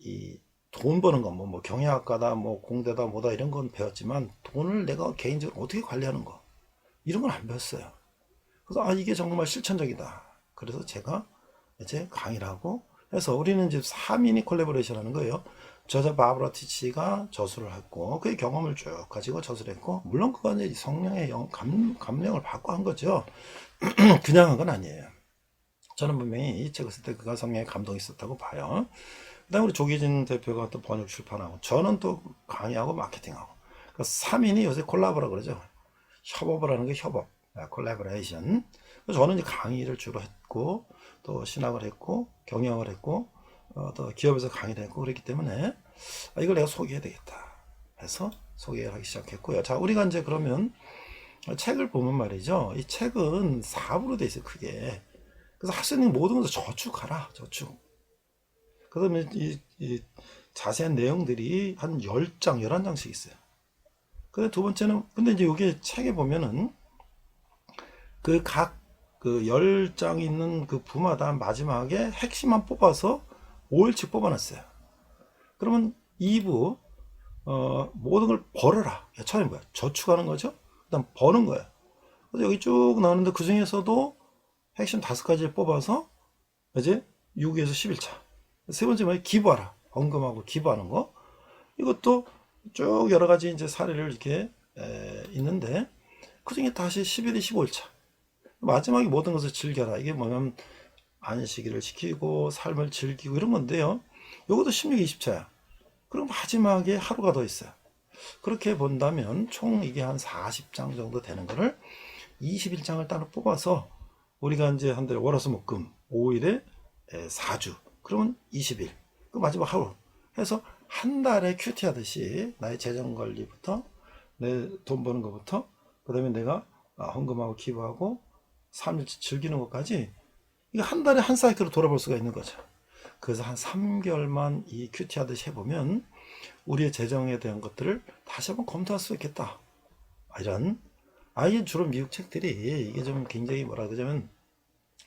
이 돈 버는 거, 뭐 경영학과다, 뭐 공대다, 뭐다 이런 건 배웠지만, 돈을 내가 개인적으로 어떻게 관리하는 거, 이런 건 안 배웠어요. 그래서 이게 정말 실천적이다. 그래서 제가 이제 강의를 하고 해서, 우리는 이제 3인이 콜라보레이션 하는 거예요. 저자 바브라 티치가 저술을 했고, 그의 경험을 쭉 가지고 저술을 했고, 물론 그건 이제 성령의 감명을 받고 한 거죠. 그냥 한 건 아니에요. 저는 분명히 이 책을 쓸 때 그가 성령의 감동이 있었다고 봐요. 그 다음에 우리 조기진 대표가 또 번역 출판하고, 저는 또 강의하고 마케팅하고, 그 3인이 요새 콜라보라 그러죠. 협업을 하는 게 협업, 콜라보레이션. 저는 이제 강의를 주로 했고, 또 신학을 했고, 경영을 했고, 또 기업에서 강의를 했고, 그랬기 때문에 이걸 내가 소개해야 되겠다 해서 소개를 하기 시작했고요. 자, 우리가 이제 그러면 책을 보면 말이죠, 이 책은 4부로 돼 있어요, 크게. 그래서 할 수 있는 모든 것을 저축하라, 저축. 그 다음에 이 자세한 내용들이 한 10장, 11장씩 있어요. 근데 두 번째는, 근데 이제 여기 책에 보면은 그 각 10장 있는 그 부마다 마지막에 핵심만 뽑아서 5일씩 뽑아놨어요. 그러면 2부, 모든 걸 벌어라. 처음에 뭐야? 저축하는 거죠? 그 다음 버는 거야. 그래서 여기 쭉 나오는데, 그 중에서도 핵심 5가지를 뽑아서 이제 6에서 11차. 세 번째 뭐야? 기부하라. 헌금하고 기부하는 거. 이것도 쭉 여러 가지 이제 사례를 이렇게 있는데, 그 중에 다시 11일, 15일차. 마지막에 모든 것을 즐겨라. 이게 뭐냐면 안식일을 지키고 삶을 즐기고 이런 건데요. 이것도 16, 20차야. 그럼 마지막에 하루가 더 있어요. 그렇게 본다면 총 이게 한 40장 정도 되는 거를 21장을 따로 뽑아서, 우리가 이제 한 달에 월화수목금 5일에 4주. 그러면 20일. 그 마지막 하루. 해서 한 달에 큐티 하듯이 나의 재정 관리부터, 내 돈 버는 것부터, 그 다음에 내가 헌금하고 기부하고 삶을 즐기는 것까지, 이거 한 달에 한 사이클로 돌아볼 수가 있는 거죠. 그래서 한 3개월만 이 큐티 하듯이 해보면 우리의 재정에 대한 것들을 다시 한번 검토할 수 있겠다. 이런 아예 주로 미국 책들이 이게 좀 굉장히 뭐라 그러자면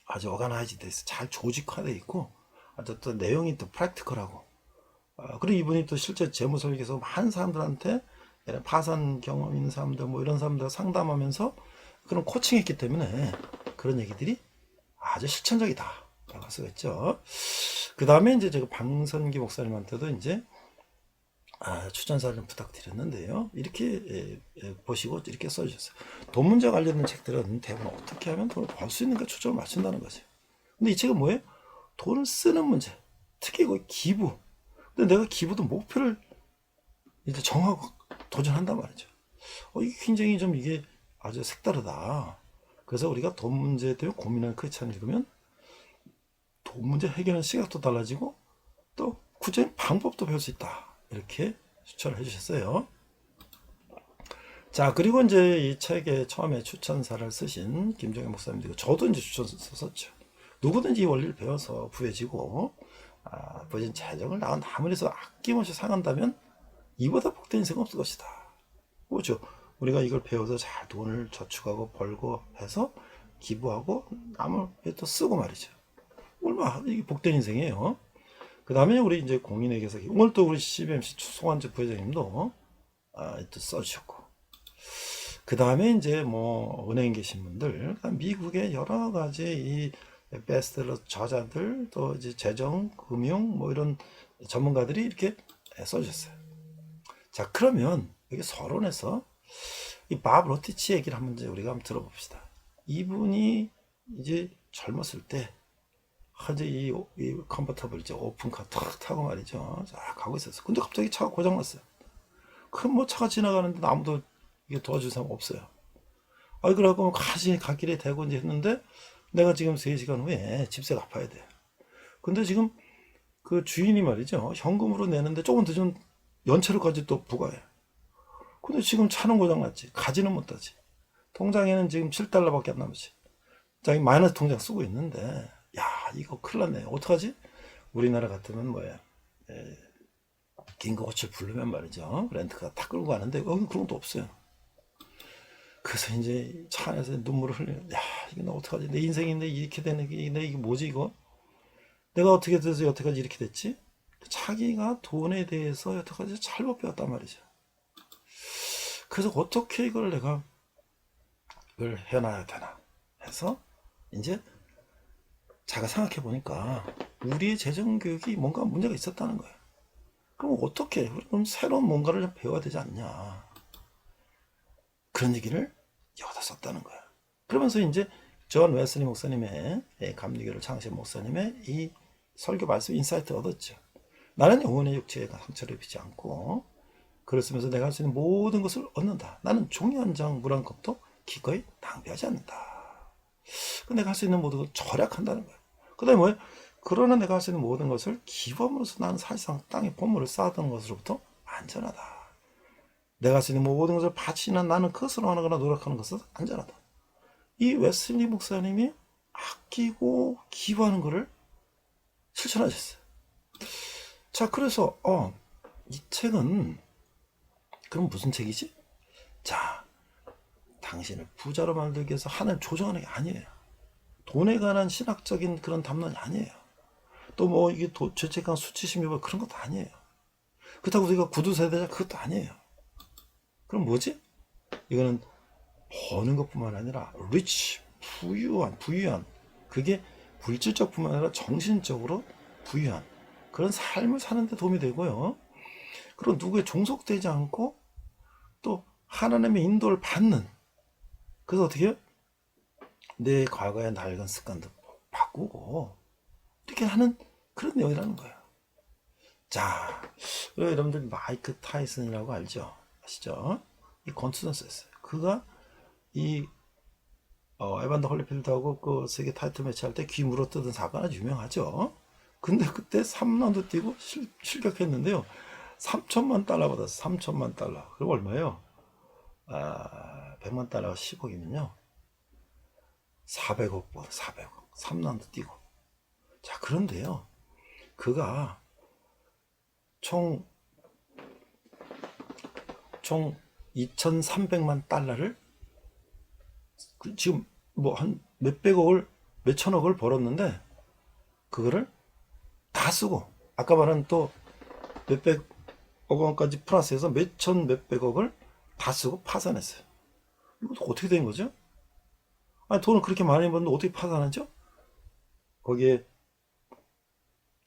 아주 어가나이즈 돼 있어. 잘 조직화돼 있고 아주 또 내용이 또 프랙티컬하고 그리고 이분이 또 실제 재무설계에서 많은 사람들한테 이런 파산 경험 있는 사람들 뭐 이런 사람들 상담하면서 그런 코칭했기 때문에 그런 얘기들이 아주 실천적이다 라고 할 수가 있죠. 그 다음에 이제 제가 방선기 목사님한테도 이제 추천사를 부탁드렸는데요. 이렇게 보시고 이렇게 써주셨어요. 돈 문제 관련된 책들은 대부분 어떻게 하면 돈을 벌 수 있는가 초점을 맞춘다는 거죠. 근데 이 책은 뭐예요? 돈을 쓰는 문제. 특히 그 기부. 근데 내가 기부도 목표를 이제 정하고 도전한단 말이죠. 이게 굉장히 좀 이게 아주 색다르다. 그래서 우리가 돈 문제 때문에 고민하는 그 책을 읽으면 돈 문제 해결하는 시각도 달라지고 또 구체적인 방법도 배울 수 있다. 이렇게 추천을 해주셨어요. 자, 그리고 이제 이 책에 처음에 추천사를 쓰신 김종현 목사님도 저도 이제 추천서 썼죠. 누구든지 이 원리를 배워서 부해지고 부해진 재정을 나간 아무리서 아낌없이 상한다면 이보다 복된 인생은 없을 것이다. 그렇죠. 우리가 이걸 배워서 잘 돈을 저축하고 벌고 해서 기부하고 남을 또 쓰고 말이죠. 얼마나 이게 복된 인생이에요. 그 다음에 우리 이제 공인회계사 오늘 또 우리 CBMC 송환재 부회장님도 또 써주셨고 그 다음에 이제 뭐 은행 계신 분들 미국의 여러 가지 이 베스트셀러 저자들 또 이제 재정 금융 뭐 이런 전문가들이 이렇게 써주셨어요. 자, 그러면 여기 서론에서 이 밥 로티치 얘기를 한번 이제 우리가 한번 들어봅시다. 이분이 이제 젊었을 때 이제 이 컨버터블 이제 오픈카 탁 타고 말이죠. 쫙 가고 있었어. 근데 갑자기 차가 고장났어요. 그 뭐 차가 지나가는데 아무도 이게 도와줄 사람 없어요. 그러고 가시 갓길에 대고 이제 했는데 내가 지금 3시간 후에 집세 갚아야 돼. 근데 지금 그 주인이 말이죠. 현금으로 내는데 조금 늦으면 연체료까지 또 부과해. 근데 지금 차는 고장났지. 가지는 못하지. 통장에는 지금 7달러밖에 안 남았지. 자기 마이너스 통장 쓰고 있는데 야 이거 큰일 났네. 어떡하지? 우리나라 같으면 뭐야 긴급 호출 부르면 말이죠. 렌트카 다 끌고 가는데 여기 그런 것도 없어요. 그래서 이제 차 안에서 눈물을 흘리는 야 이거 나 어떡하지? 내 인생인데 이렇게 되는 게 이게 뭐지 이거? 내가 어떻게 돼서 여태까지 이렇게 됐지? 자기가 돈에 대해서 여태까지 잘못 배웠단 말이죠. 그래서 어떻게 이걸 내가 이걸 해놔야 되나 해서 이제 자가 생각해 보니까 우리의 재정 교육이 뭔가 문제가 있었다는 거예요. 그럼 어떻게? 그럼 새로운 뭔가를 좀 배워야 되지 않냐? 그런 얘기를 여기다 썼다는 거야. 그러면서 이제 존 웨슬리 목사님의 감리교를 창시한 목사님의 이 설교 말씀 인사이트를 얻었죠. 나는 영혼의 육체에 상처를 입히지 않고 글을 쓰면서 내가 할 수 있는 모든 것을 얻는다. 나는 종이 한 장, 물 한 컵도 기꺼이 낭비하지 않는다. 내가 할 수 있는 모든 것을 절약한다는 거야. 그 다음에 뭐예요? 그러나 내가 할 수 있는 모든 것을 기범으로서 나는 사실상 땅에 보물을 쌓았던 것으로부터 안전하다. 내가 할 수 있는 모든 것을 바치는 나는 그것으로 하거나 노력하는 것은 안전하다. 이 웨슬리 목사님이 아끼고 기부하는 것을 실천하셨어요. 자, 그래서 이 책은 그럼 무슨 책이지? 자, 당신을 부자로 만들기 위해서 하나님 조정하는 게 아니에요. 돈에 관한 신학적인 그런 담론이 아니에요. 또 뭐 이게 죄책감 수치심 유발 그런 것도 아니에요. 그렇다고 우리가 구두세대자 그것도 아니에요. 그럼 뭐지? 이거는 버는 것뿐만 아니라 rich, 부유한 그게 물질적 뿐만 아니라 정신적으로 부유한 그런 삶을 사는 데 도움이 되고요. 그리고 누구에 종속되지 않고 또 하나님의 인도를 받는 그래서 어떻게 해요? 내 과거의 낡은 습관도 바꾸고 이렇게 하는 그런 내용이라는 거예요. 자, 그리고 여러분들 마이크 타이슨이라고 알죠? 아시죠? 이 권투선수였어요. 그가 이 에반더 헐리필드하고 그 세계 타이틀 매치 할 때 귀 물어뜯은 사건 아주 유명하죠. 근데 그때 3라운드 뛰고 실격했는데요. 3천만 달러 받았어. 3천만 달러. 그럼 얼마예요? 100만 달러가 10억이면요. 400억 번, 400억. 3라운드 뛰고. 자, 그런데요. 그가 총 2,300만 달러를 지금 뭐 한 몇백억을, 몇천억을 벌었는데, 그거를 다 쓰고, 아까 말한 또 몇백억 원까지 플러스해서 몇천, 몇백억을 다 쓰고 파산했어요. 이것도 어떻게 된 거죠? 아니, 돈을 그렇게 많이 벌는데 어떻게 파산하죠? 거기에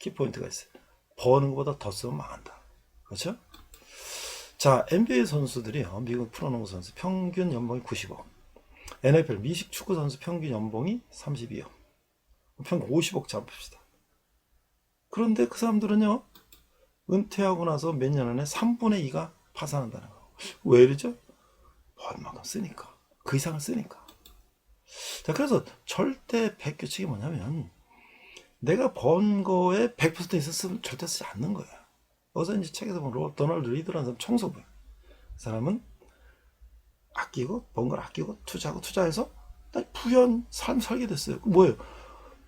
키포인트가 있어요. 버는 것보다 더 쓰면 망한다. 그렇죠? 자, NBA 선수들이요. 미국 프로농구 선수 평균 연봉이 90억. NFL 미식 축구 선수 평균 연봉이 32억. 평균 50억 잡읍시다. 그런데 그 사람들은요. 은퇴하고 나서 몇 년 안에 3분의 2가 파산한다는 거. 왜 이러죠? 번 만큼 쓰니까. 그 이상을 쓰니까. 자, 그래서 절대 100규칙이 뭐냐면 내가 번 거에 100% 있었으면 절대 쓰지 않는 거예요. 어서 이제 책에서 보면 도널드 리드라는 사람 청소부예요. 그 사람은 아끼고 번 걸 아끼고 투자하고 투자해서 부유한 삶 살게 됐어요. 뭐예요?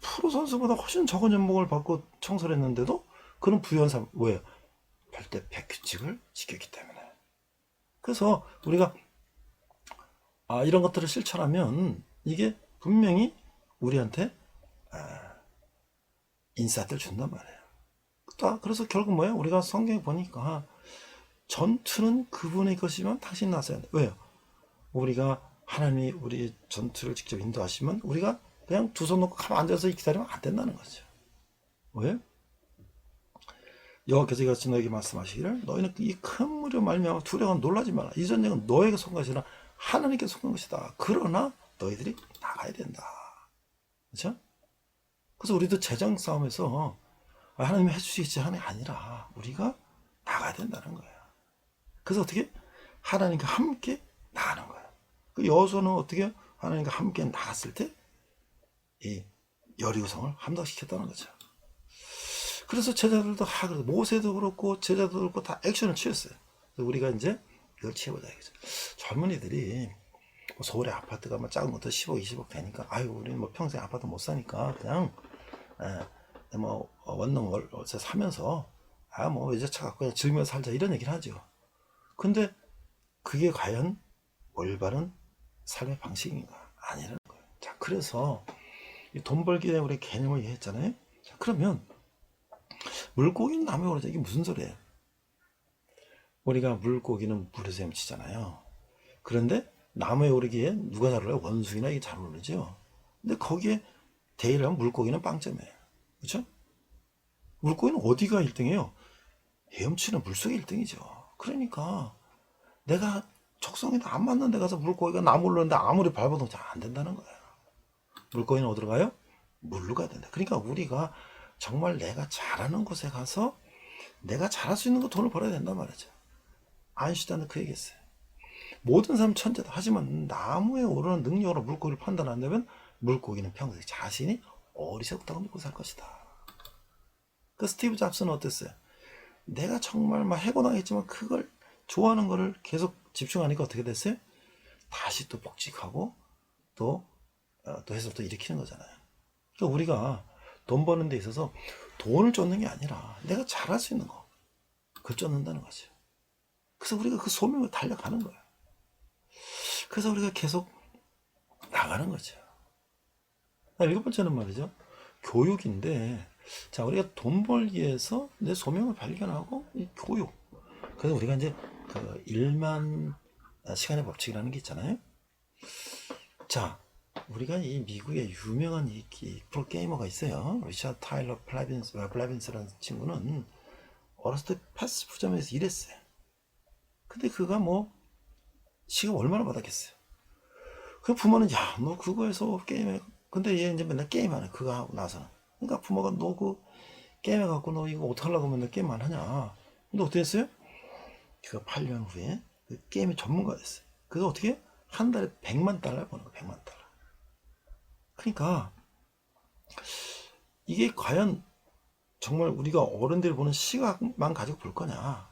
프로 선수보다 훨씬 적은 연봉을 받고 청소를 했는데도 그런 부유한 삶. 왜요? 절대 100규칙을 지켰기 때문에. 그래서 우리가 이런 것들을 실천하면 이게 분명히 우리한테 인사이트를 준단 말이에요. 그래서 결국 뭐예요? 우리가 성경에 보니까 전투는 그분의 것이면 당신이 나서야 한다. 왜요? 우리가 하나님이 우리 전투를 직접 인도하시면 우리가 그냥 두 손 놓고 가만 앉아서 기다리면 안 된다는 거죠. 왜? 여호와께서 이같이 너에게 말씀하시기를 너희는 이 큰 무리로 말미암아 두려워 놀라지 마라. 이 전쟁은 너에게 속한 것이 아니라 하나님께 속한 것이다. 그러나 너희들이 나가야 된다. 그렇죠? 그래서 우리도 재정 싸움에서 하나님이 해주시겠지 하는 게 아니라 우리가 나가야 된다는 거예요. 그래서 어떻게? 하나님과 함께 나가는 거예요. 그 여호수아는 어떻게? 하나님과 함께 나갔을 때 이 여리고성을 함락시켰다는 거죠. 그래서 제자들도 그래서 모세도 그렇고 제자도 그렇고 다 액션을 취했어요. 그래서 우리가 이제 이걸 취해보자 이거죠. 젊은이들이 뭐 서울에 아파트가 뭐 작은 것도 10억, 20억 되니까 우리는 뭐 평생 아파트 못 사니까 그냥 뭐 원룸 월세 사면서 뭐 외제차 갖고 그냥 즐기면서 살자 이런 얘기를 하죠. 근데 그게 과연 올바른 삶의 방식인가? 아니라는 거예요. 자, 그래서 돈 벌기에 우리 개념을 이해했잖아요. 자, 그러면 물고기는 나무에 오르자. 이게 무슨 소리예요? 우리가 물고기는 물에서 헤엄치잖아요. 그런데 나무에 오르기에 누가 잘 오르요? 원숭이나 이게 잘 오르죠. 근데 거기에 대의를 하면 물고기는 빵점이에요. 그렇죠? 물고기는 어디가 1등이에요? 헤엄치는 물속이 1등이죠. 그러니까 내가 적성에도 안 맞는 데 가서 물고기가 나무 오르는데 아무리 밟아도 잘 안 된다는 거예요. 물고기는 어디로 가요? 물로 가야 된다. 그러니까 우리가 정말 내가 잘하는 곳에 가서 내가 잘할 수 있는 거 돈을 벌어야 된단 말이죠. 아인슈타인은 그 얘기했어요. 모든 사람 천재다. 하지만 나무에 오르는 능력으로 물고기를 판단한다면 물고기는 평생 자신이 어리석다고 믿고 살 것이다. 그 스티브 잡스는 어땠어요? 내가 정말 막 해고당했지만 그걸 좋아하는 거를 계속 집중하니까 어떻게 됐어요? 다시 또 복직하고 또 해서 또 일으키는 거잖아요. 그러니까 우리가 돈 버는 데 있어서 돈을 쫓는 게 아니라 내가 잘할 수 있는 거 그걸 쫓는다는 거죠. 그래서 우리가 그 소명을 달려가는 거예요. 그래서 우리가 계속 나가는 거죠. 7번째는 말이죠. 교육인데 자, 우리가 돈 벌기 위해서 내 소명을 발견하고 이 교육. 그래서 우리가 이제 그 1만 시간의 법칙이라는 게 있잖아요. 자, 우리가 이 미국의 유명한 이 프로 게이머가 있어요. 리차드 타일러 플라빈스라는 친구는 어렸을 때 패스트푸드점에서 일했어요. 근데 그가 뭐 시급 얼마나 받았겠어요. 그 부모는 야, 너 그거에서 게임해. 근데 얘 이제 맨날 게임하네. 그거 하고 나서는. 그러니까 부모가 너 그 게임해 갖고 너 이거 어떡하려고 맨날 게임 안 하냐. 근데 어떻게 했어요? 그가 8년 후에 그 게임의 전문가가 됐어요. 그래서 어떻게 한 달에 100만 달러 버는 거예요. 100만 달러. 그러니까 이게 과연 정말 우리가 어른들이 보는 시각만 가지고 볼 거냐.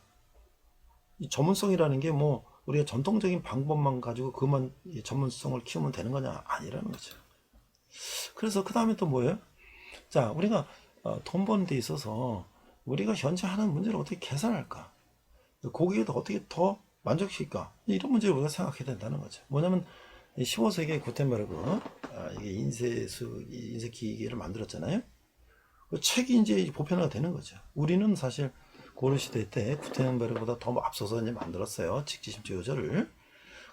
이 전문성이라는 게 뭐 우리가 전통적인 방법만 가지고 그만 전문성을 키우면 되는 거냐. 아니라는 거죠. 그래서 그 다음에 또 뭐예요? 자, 우리가 돈 버는 데 있어서 우리가 현재 하는 문제를 어떻게 개선할까? 고객을 어떻게 더 만족시킬까? 이런 문제를 우리가 생각해야 된다는 거죠. 뭐냐면 15세기에 구텐베르그 이게 인쇄 기계를 만들었잖아요. 그 책이 이제 보편화가 되는 거죠. 우리는 사실 고려 시대 때 구텐베르그보다 더 앞서서 이제 만들었어요. 직지심조 요절을.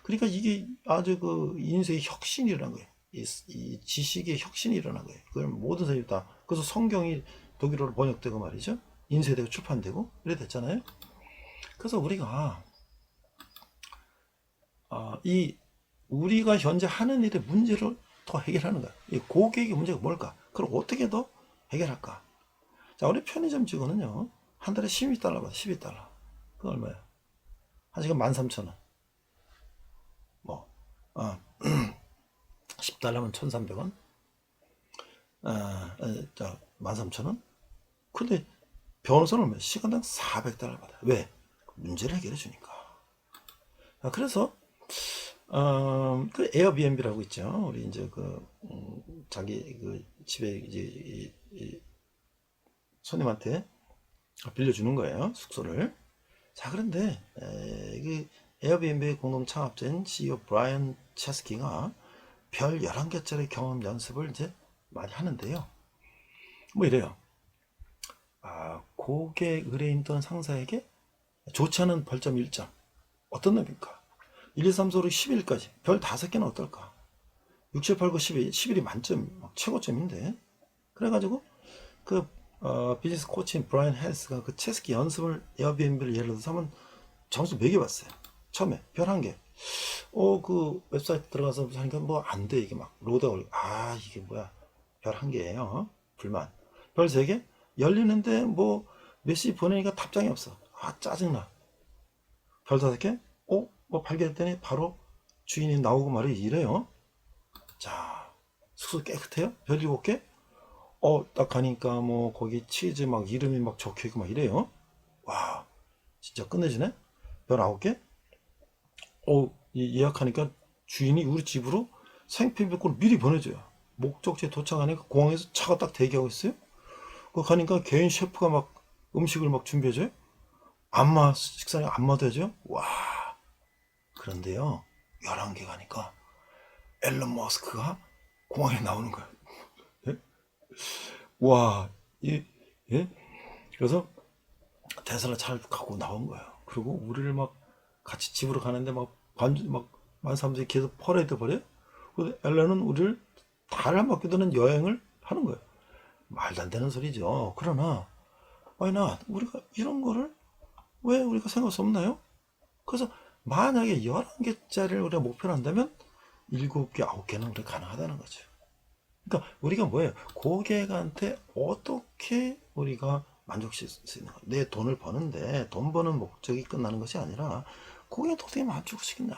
그러니까 이게 아주 그 인쇄의 혁신이 일어난 거예요. 이 지식의 혁신이 일어난 거예요. 그걸 모든 사람이 다. 그래서 성경이 독일어로 번역되고 말이죠. 인쇄되고 출판되고 이래 됐잖아요. 그래서 우리가 우리가 현재 하는 일의 문제를 더 해결하는 거야. 이 고객의 문제가 뭘까? 그걸 어떻게 더 해결할까? 자, 우리 편의점 직원은요, 한 달에 12달러 받아, 12달러. 그건 얼마야? 한 시간 13,000원. 뭐, 10달러면 1,300원? 자, 13,000원? 근데 변호사는 얼마야? 시간당 400달러 받아. 왜? 문제를 해결해 주니까. 그래서, 그 에어비앤비라고 있죠. 우리 이제 자기 집에 이제 이 손님한테 빌려주는 거예요. 숙소를. 자, 그런데 그 에어비앤비 공동 창업자인 CEO 브라이언 체스키가 별 11개짜리 경험 연습을 이제 많이 하는데요. 뭐 이래요. 고객 의뢰인 또는 상사에게 좋지 않은 벌점 1점. 어떤 놈입니까? 1, 2, 3, 4, 5, 11까지. 별 5개는 어떨까? 6, 7, 8, 9, 11. 11이 만점, 최고점인데. 그래가지고, 비즈니스 코치인 브라이언 헬스가 그 체스키 연습을 에어비앤비를 예를 들어서 한번 점수 매겨봤어요. 처음에. 별 1개. 그 웹사이트 들어가서 하니까 뭐 안 돼. 이게 막 로드가 올리고. 이게 뭐야. 별 1개예요. 불만. 별 3개? 열리는데 뭐 메시지 보내니까 답장이 없어. 짜증나. 별 5개? 뭐 발견했더니 바로 주인이 나오고 말이 이래요. 자, 숙소 깨끗해요? 별 7개? 딱 가니까 뭐 거기 치즈 막 이름이 막 적혀있고 막 이래요. 와, 진짜 끝내주네? 별 9개? 예약하니까 주인이 우리 집으로 생필품을 미리 보내줘요. 목적지에 도착하니까 공항에서 차가 딱 대기하고 있어요. 가니까 개인 셰프가 막 음식을 막 준비해줘요. 식사에 안마도 해줘요. 와. 그런데요, 11개 가니까 앨런 머스크가 공항에 나오는 거예요. 예? 와, 예? 그래서 테슬라 차를 갖고 나온 거예요. 그리고 우리를 막 같이 집으로 가는데 막 많은 사람들이 계속 퍼레이드 벌여요. 그래서 앨런은 우리를 달을 한 바퀴 도는 여행을 하는 거예요. 말도 안 되는 소리죠. 그러나, 우리가 이런 거를 왜 우리가 생각할 수 없나요? 그래서 만약에 11개짜리를 우리가 목표로 한다면 7개, 9개는 우리가 가능하다는 거죠. 그러니까 우리가 뭐예요? 고객한테 어떻게 우리가 만족시킬 수 있는 거예요? 내 돈을 버는데 돈 버는 목적이 끝나는 것이 아니라 고객한테 어떻게 만족시키냐.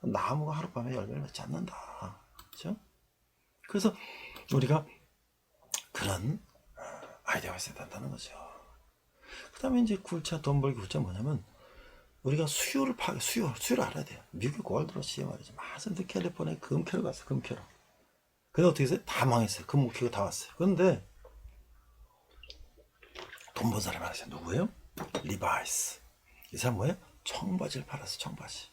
나무가 하룻밤에 열매를 맺지 않는다. 그렇죠? 그래서 우리가 그런 아이디어가 있어야 된다는 거죠. 그 다음에 이제 돈 벌기 굴자 뭐냐면 우리가 수요를 알아야 돼요. 미국 골드러시에 말이죠. 마산드 캘리포니아에 금캐러 갔어요. 금캐러. 근데 어떻게 했어요? 다 망했어요. 금목회가 다 왔어요. 그런데 돈 번 사람이 하나 있어요. 누구예요? 리바이스. 이 사람 뭐예요? 청바지를 팔았어. 청바지.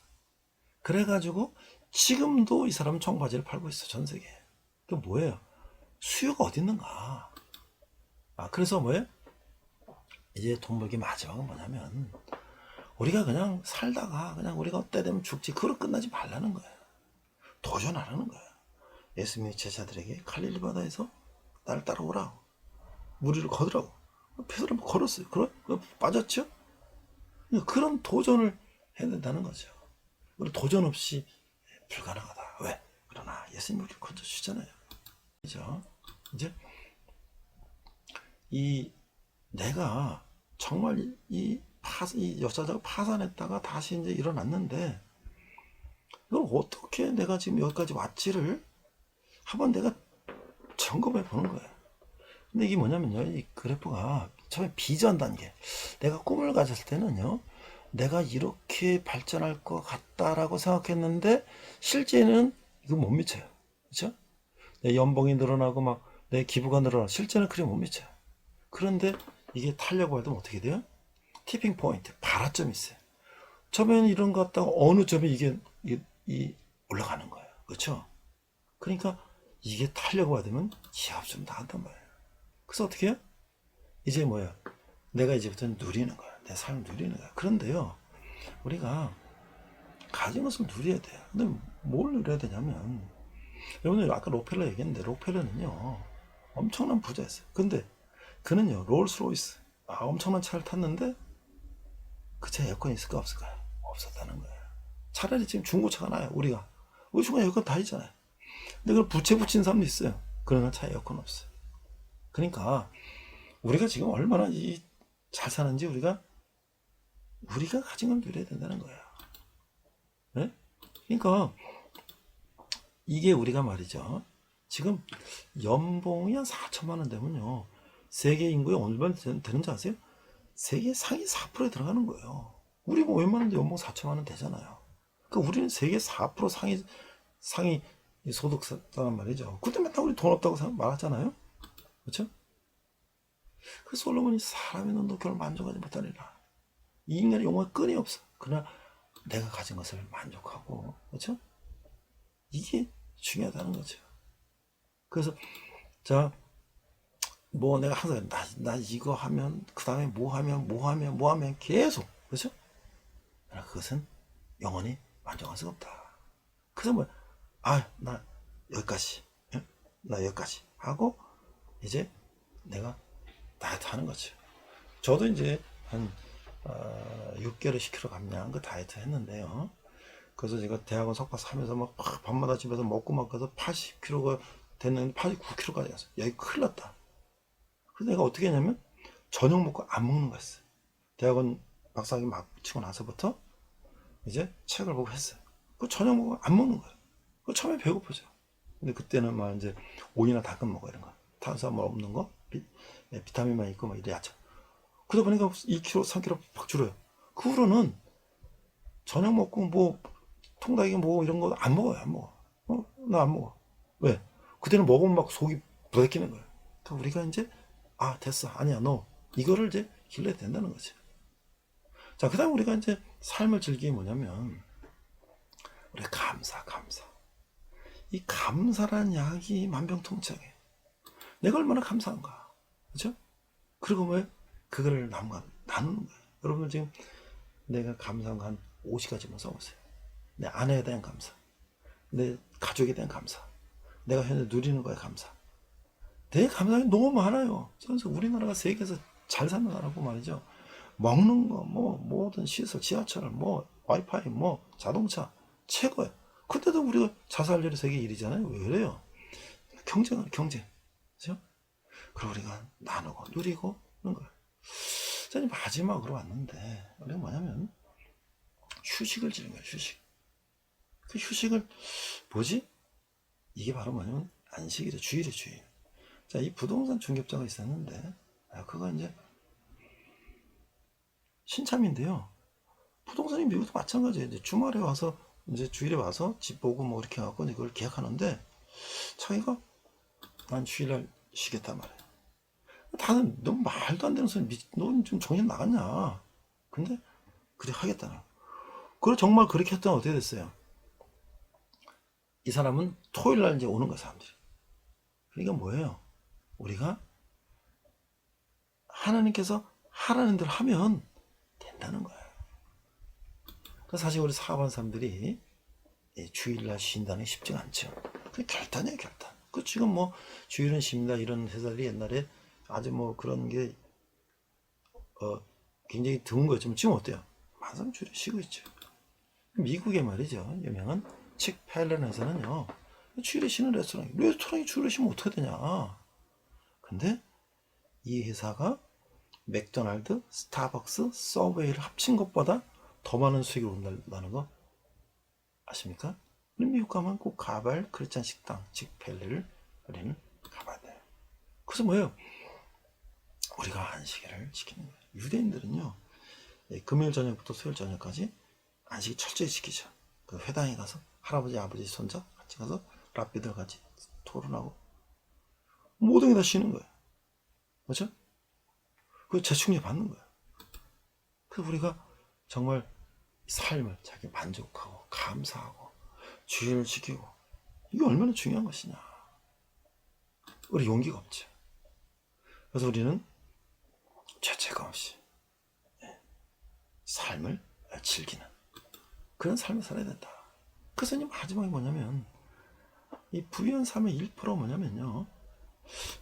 그래가지고 지금도 이 사람은 청바지를 팔고 있어. 전 세계에. 그 뭐예요? 수요가 어디 있는가? 그래서 뭐예요? 이제 돈 벌기 마지막은 뭐냐면 우리가 그냥 살다가 그냥 우리가 때 되면 죽지. 그걸로 끝나지 말라는 거예요. 도전하라는 거예요. 예수님의 제자들에게 갈릴리 바다에서 나를 따라오라. 무리를 걷으라고. 베드로는 걸었어요. 빠졌죠? 그런 도전을 해야 된다는 거죠. 우리 도전 없이 불가능하다. 왜? 그러나 예수님이 우리를 건져주잖아요. 그죠? 이제 내가 정말 이 역사적으로 파산했다가 다시 이제 일어났는데 이걸 어떻게 내가 지금 여기까지 왔지를 한번 내가 점검해 보는 거예요. 근데 이게 뭐냐면요, 이 그래프가 처음에 비전 단계, 내가 꿈을 가졌을 때는요, 내가 이렇게 발전할 것 같다라고 생각했는데 실제는 이거 못 미쳐요. 그렇죠? 내 연봉이 늘어나고 막 내 기부가 늘어나, 실제는 그래 못 미쳐요. 그런데 이게 타려고 하면 어떻게 돼요? 티핑 포인트, 발화점이 있어요. 처음에는 이런 것 같다가 어느 점에 이게 올라가는 거예요. 그렇죠? 그러니까 이게 타려고 받으면 지압 좀 나간단 말이에요. 그래서 어떻게 해요? 이제 뭐야? 내가 이제부터 누리는 거야. 내 삶을 누리는 거야. 그런데요, 우리가 가진 것을 누려야 돼요. 근데 뭘 누려야 되냐면, 여러분들 아까 록펠러 얘기했는데, 록펠러는요, 엄청난 부자였어요. 근데 그는요, 롤스로이스, 엄청난 차를 탔는데, 그 차에 에어컨이 있을까 없을까요? 없었다는 거예요. 차라리 지금 중고차가 나요, 우리가. 우리 중고차 에어컨 다 있잖아요. 근데 그걸 부채 붙인 사람도 있어요. 그러나 차에 에어컨 없어요. 그러니까, 우리가 지금 얼마나 잘 사는지 우리가 가진 걸 누려야 된다는 거예요. 네? 그러니까 이게 우리가 말이죠. 지금 연봉이 한 4천만 원 되면요. 세계 인구의 얼마 되는지 아세요? 세계 상위 4%에 들어가는 거예요. 우리 뭐 웬만한데 연봉 4천만 원 되잖아요. 그러니까 우리는 세계 4% 상위 소득자란 말이죠. 그때 맨날 우리 돈 없다고 말하잖아요. 그렇죠? 그 솔로몬이 사람의 눈도 결 만족하지 못하리라. 이 인간의 영혼에 끈이 없어. 그러나 내가 가진 것을 만족하고, 그렇죠? 이게 중요하다는 거죠. 그래서 자, 뭐 내가 항상 나 이거 하면 그 다음에 뭐 하면 계속, 그렇죠? 그러나 그것은 영원히 만족할 수가 없다. 그래서 뭐, 나 여기까지, 예? 나 여기까지 하고 이제 내가 다이어트 하는 거죠. 저도 이제 한 6개월에 10kg 감량 그 다이어트 했는데요. 그래서 제가 대학원 석박사 하면서 막 밤마다 집에서 먹고 막 가서 80kg가 됐는데 89kg까지 갔어요. 여기 큰일 났다. 그래서 내가 어떻게 했냐면 저녁 먹고 안 먹는 거였어요. 대학원 박사학위 막 치고 나서부터 이제 책을 보고 했어요. 그 저녁 먹고 안 먹는 거예요. 그 처음에 배고프죠. 근데 그때는 막 이제 오이나 당근 먹어 이런 거. 탄수화물 없는 거, 비타민만 있고 막 이래야죠. 그러다 보니까 2kg, 3kg 팍 줄어요. 그 후로는 저녁 먹고 뭐 통닭이 뭐 이런 거 안 먹어요. 안 먹어. 나 안 먹어. 왜? 그때는 먹으면 막 속이 부대끼는 거예요. 그러니까 우리가 이제 됐어. 아니야. 너 이거를 이제 길러야 된다는 거지. 자, 그다음 우리가 이제 삶을 즐기기 뭐냐면 우리 감사. 이 감사라는 약이 만병통치약이에요. 내가 얼마나 감사한가. 그렇죠? 그리고 왜 그거를 남과 나누는 거예요. 여러분들 지금 내가 감사한 거 한 50가지만 써보세요. 내 아내에 대한 감사, 내 가족에 대한 감사, 내가 현재 누리는 거에 감사. 내 감사가 너무 많아요. 그래서 우리나라가 세계에서 잘 사는 나라고 말이죠. 먹는 거, 뭐 모든 시설, 지하철, 뭐 와이파이, 뭐 자동차 최고예요. 그때도 우리가 자살률이 세계 1위잖아요. 왜 그래요? 경쟁. 그렇죠? 그리고 우리가 나누고 누리고 그런 거예요. 자, 이제 마지막으로 왔는데 우리가 뭐냐면 휴식을 즐겨요. 휴식. 그 휴식을 뭐지? 이게 바로 뭐냐면 안식이래. 주일이래. 주일. 자, 이 부동산 중개업자가 있었는데 그거 이제 신참인데요. 부동산이 미국도 마찬가지예요. 이제 주말에 와서 이제 주일에 와서 집 보고 뭐 이렇게 해갖고 이걸 계약하는데 자기가 난 주일날 쉬겠단 말이에요. 다들 너무 말도 안 되는 소리, 넌 좀 정신 나갔냐? 근데 그래 하겠다는. 그걸 정말 그렇게 했더니 어떻게 됐어요? 이 사람은 토요일 날 이제 오는 거야, 사람들이. 그러니까 뭐예요? 우리가 하나님께서 하라는 대로 하면 된다는 거예요. 그래서 사실 우리 사업하는 사람들이 주일날 쉰다는 게 쉽지가 않죠. 그 결단이에요, 결단. 그 지금 뭐 주일은 쉰다 이런 회사들이 옛날에 아주 뭐 그런 게 굉장히 드문 거였지만 지금 어때요? 많은 사람 주일에 쉬고 있죠. 미국에 말이죠, 유명한 칙펠러는 회사는요, 주일에 쉬는 레스토랑이 주일에 쉬면 어떻게 되냐. 근데 이 회사가 맥도날드, 스타벅스, 서브웨이를 합친 것보다 더 많은 수익을 올린다는 거 아십니까? 미국 가면 꼭 가발 크리스찬 식당, 칙펠리를 우리는 가봐야 돼요. 그래서 뭐예요? 우리가 안식일을 지키는 거예요. 유대인들은요, 금요일 저녁부터 수요일 저녁까지 안식일 철저히 지키죠. 그 회당에 가서 할아버지, 아버지, 손자 같이 가서 랍비들 같이 토론하고 모든 게 다 쉬는 거예요. 그렇죠? 그 재충전 받는 거예요. 그래서 우리가 정말 삶을 자기 만족하고 감사하고 주일을 지키고 이게 얼마나 중요한 것이냐. 우리 용기가 없죠. 그래서 우리는 죄책감 없이 삶을 즐기는 그런 삶을 살아야 된다. 그래서 마지막에 뭐냐면 이 부유한 삶의 1% 뭐냐면요.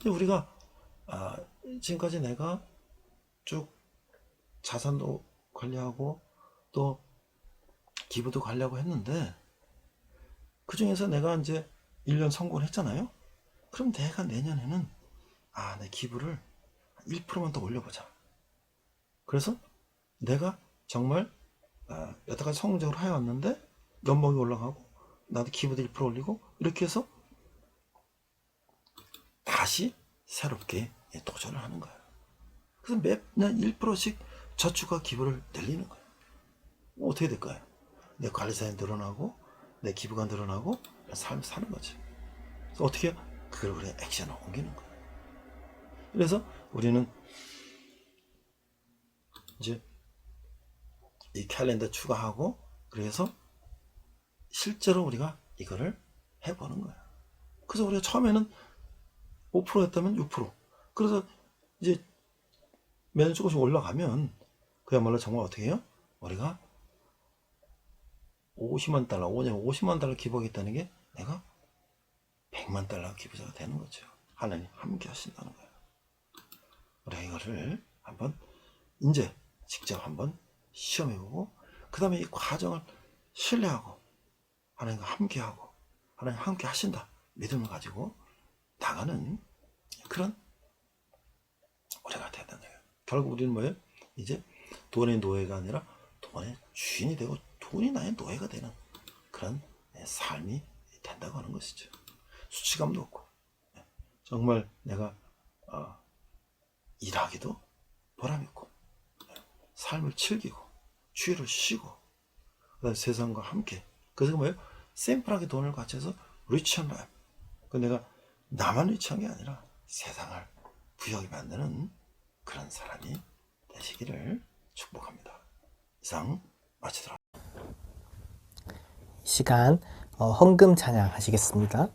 우리가 지금까지 내가 쭉 자산도 관리하고 또 기부도 관리하고 했는데 그 중에서 내가 이제 1년 성공을 했잖아요. 그럼 내가 내년에는 내 기부를 1%만 더 올려보자. 그래서 내가 정말 여태까지 성공적으로 해왔는데 연봉이 올라가고 나도 기부도 1% 올리고 이렇게 해서 다시 새롭게 도전을 하는 거예요. 그래서 매년 1%씩 저축과 기부를 늘리는 거예요. 어떻게 될까요? 내 관리사에 늘어나고 내 기부가 늘어나고 삶을 사는 거지. 그래서 어떻게 그걸 우리가 액션을 옮기는 거예요. 그래서 우리는 이제 이 캘린더 추가하고 그래서 실제로 우리가 이거를 해보는 거예요. 그래서 우리가 처음에는 5% 했다면 6%. 그래서 이제 매년 조금씩 올라가면 그야말로 정말 어떻게 해요? 우리가 50만 달러, 5년 50만 달러 기부하겠다는 게 내가 100만 달러 기부자가 되는 거죠. 하나님 함께 하신다는 거예요. 우리가 이거를 한번 이제 직접 한번 시험해보고 그 다음에 이 과정을 신뢰하고 하나님과 함께하고 하나님 함께 하신다 믿음을 가지고 나가는 그런 우리가 돼야 된다. 결국 우리는 뭐예요? 이제 돈의 노예가 아니라 돈의 주인이 되고 돈이 나의 노예가 되는 그런 삶이 된다고 하는 것이죠. 수치감도 없고 정말 내가 일하기도 보람있고 삶을 즐기고 주의를 쉬고 그다음에 세상과 함께 그래서 뭐예요? 샘플하게 돈을 갖춰서 리치한 라이프. 내가 나만 리치한 게 아니라 세상을 부여하게 만드는 그런 사람이 되시기를 축복합니다. 이상 마치도록 하겠습니다. 이 시간 헌금 찬양 하시겠습니다.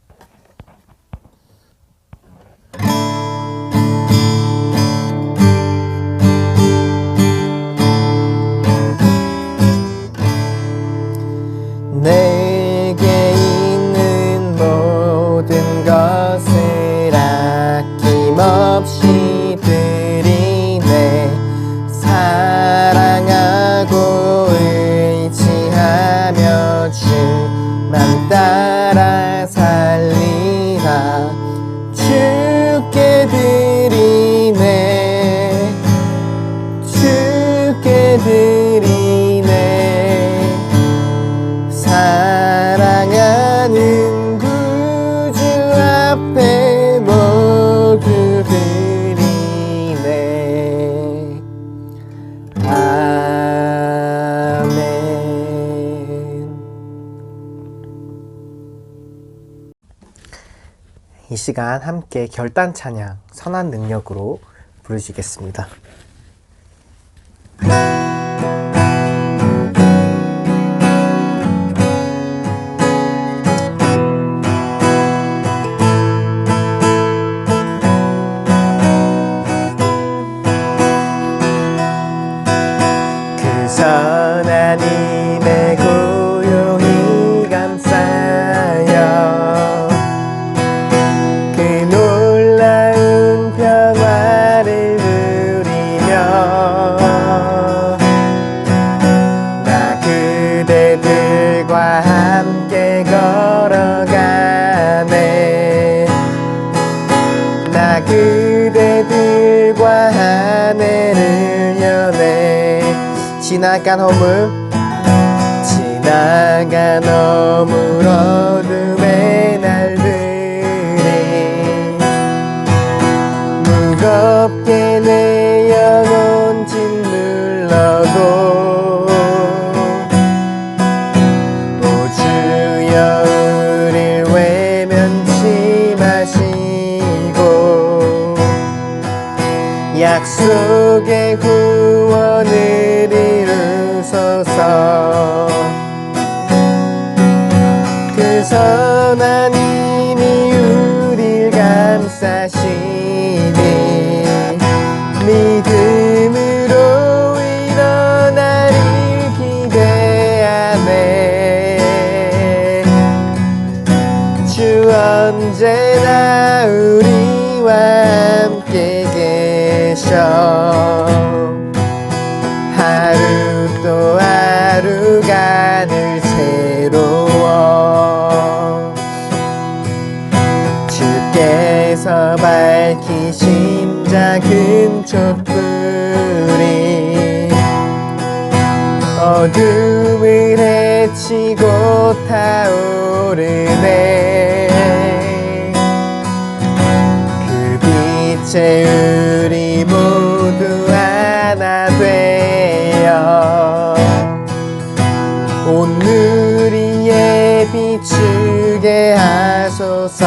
내게 있는 모든 것을 아낌없이 드리네. 사랑하고 의지하며 주만 따라 살리라. 주께 드리네. 주께 드리네. 사랑하는 구주 앞에 모두 드리네. 아멘. 이 시간 함께 결단 찬양 선한 능력으로 부르시겠습니다. 선한 힘에 고요히 감싸여 그 놀라운 평화를 누리며 나 그대들과 함께 걸어가네. 나 그대들과 하늘을 여네. 지나간 어물 어둠의 날들이 무겁게 내 영혼 짓눌러도 오 주여 우릴 외면치 마시고 약속의 구원을 이루소서. 그 선한 언제나 우리와 함께 계셔 하루 또 하루가 늘 새로워 주께서 밝히신 작은 촛불이 어둠을 헤치고 타오르네 그 빛에 우리 모두 하나 되어 오늘이에 비추게 하소서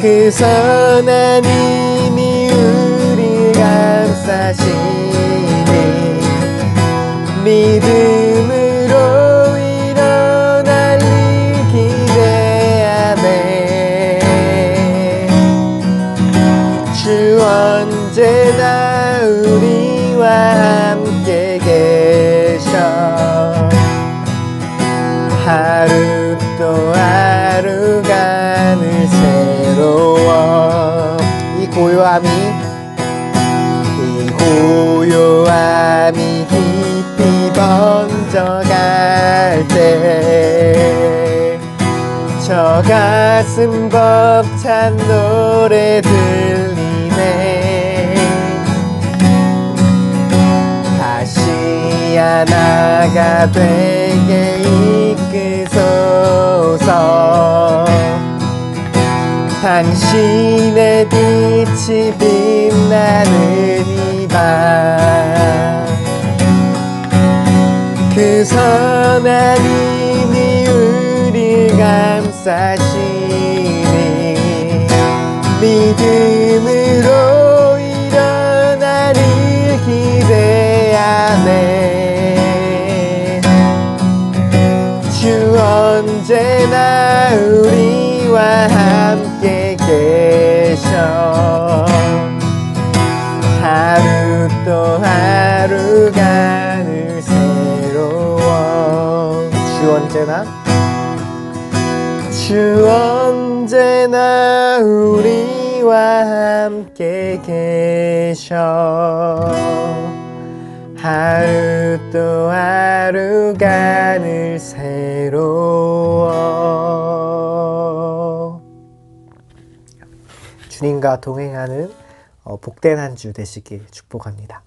그 선한 힘이 우리 감싸시니 믿음으로 일어날 일 기대하네 주 언제나 우리와 함께 계셔 하루 또 하루가 늘 새로워 이 고요함이 깊이 번져갈 때 저 가슴 벅찬 노래 들리네 다시 하나가 되게 이끄소서 당신의 빛이 빛나는 이 밤 그 선한 힘이 우리 감싸시니 믿음으로 일어날 일 기대하네 주 언제나 우리와 함께 계셔 하루 또 하루가 늘 새로워 주 언제나 우리와 함께 계셔 하루 또 하루가 늘 새로워 주님과 동행하는 복된 한 주 되시길 축복합니다.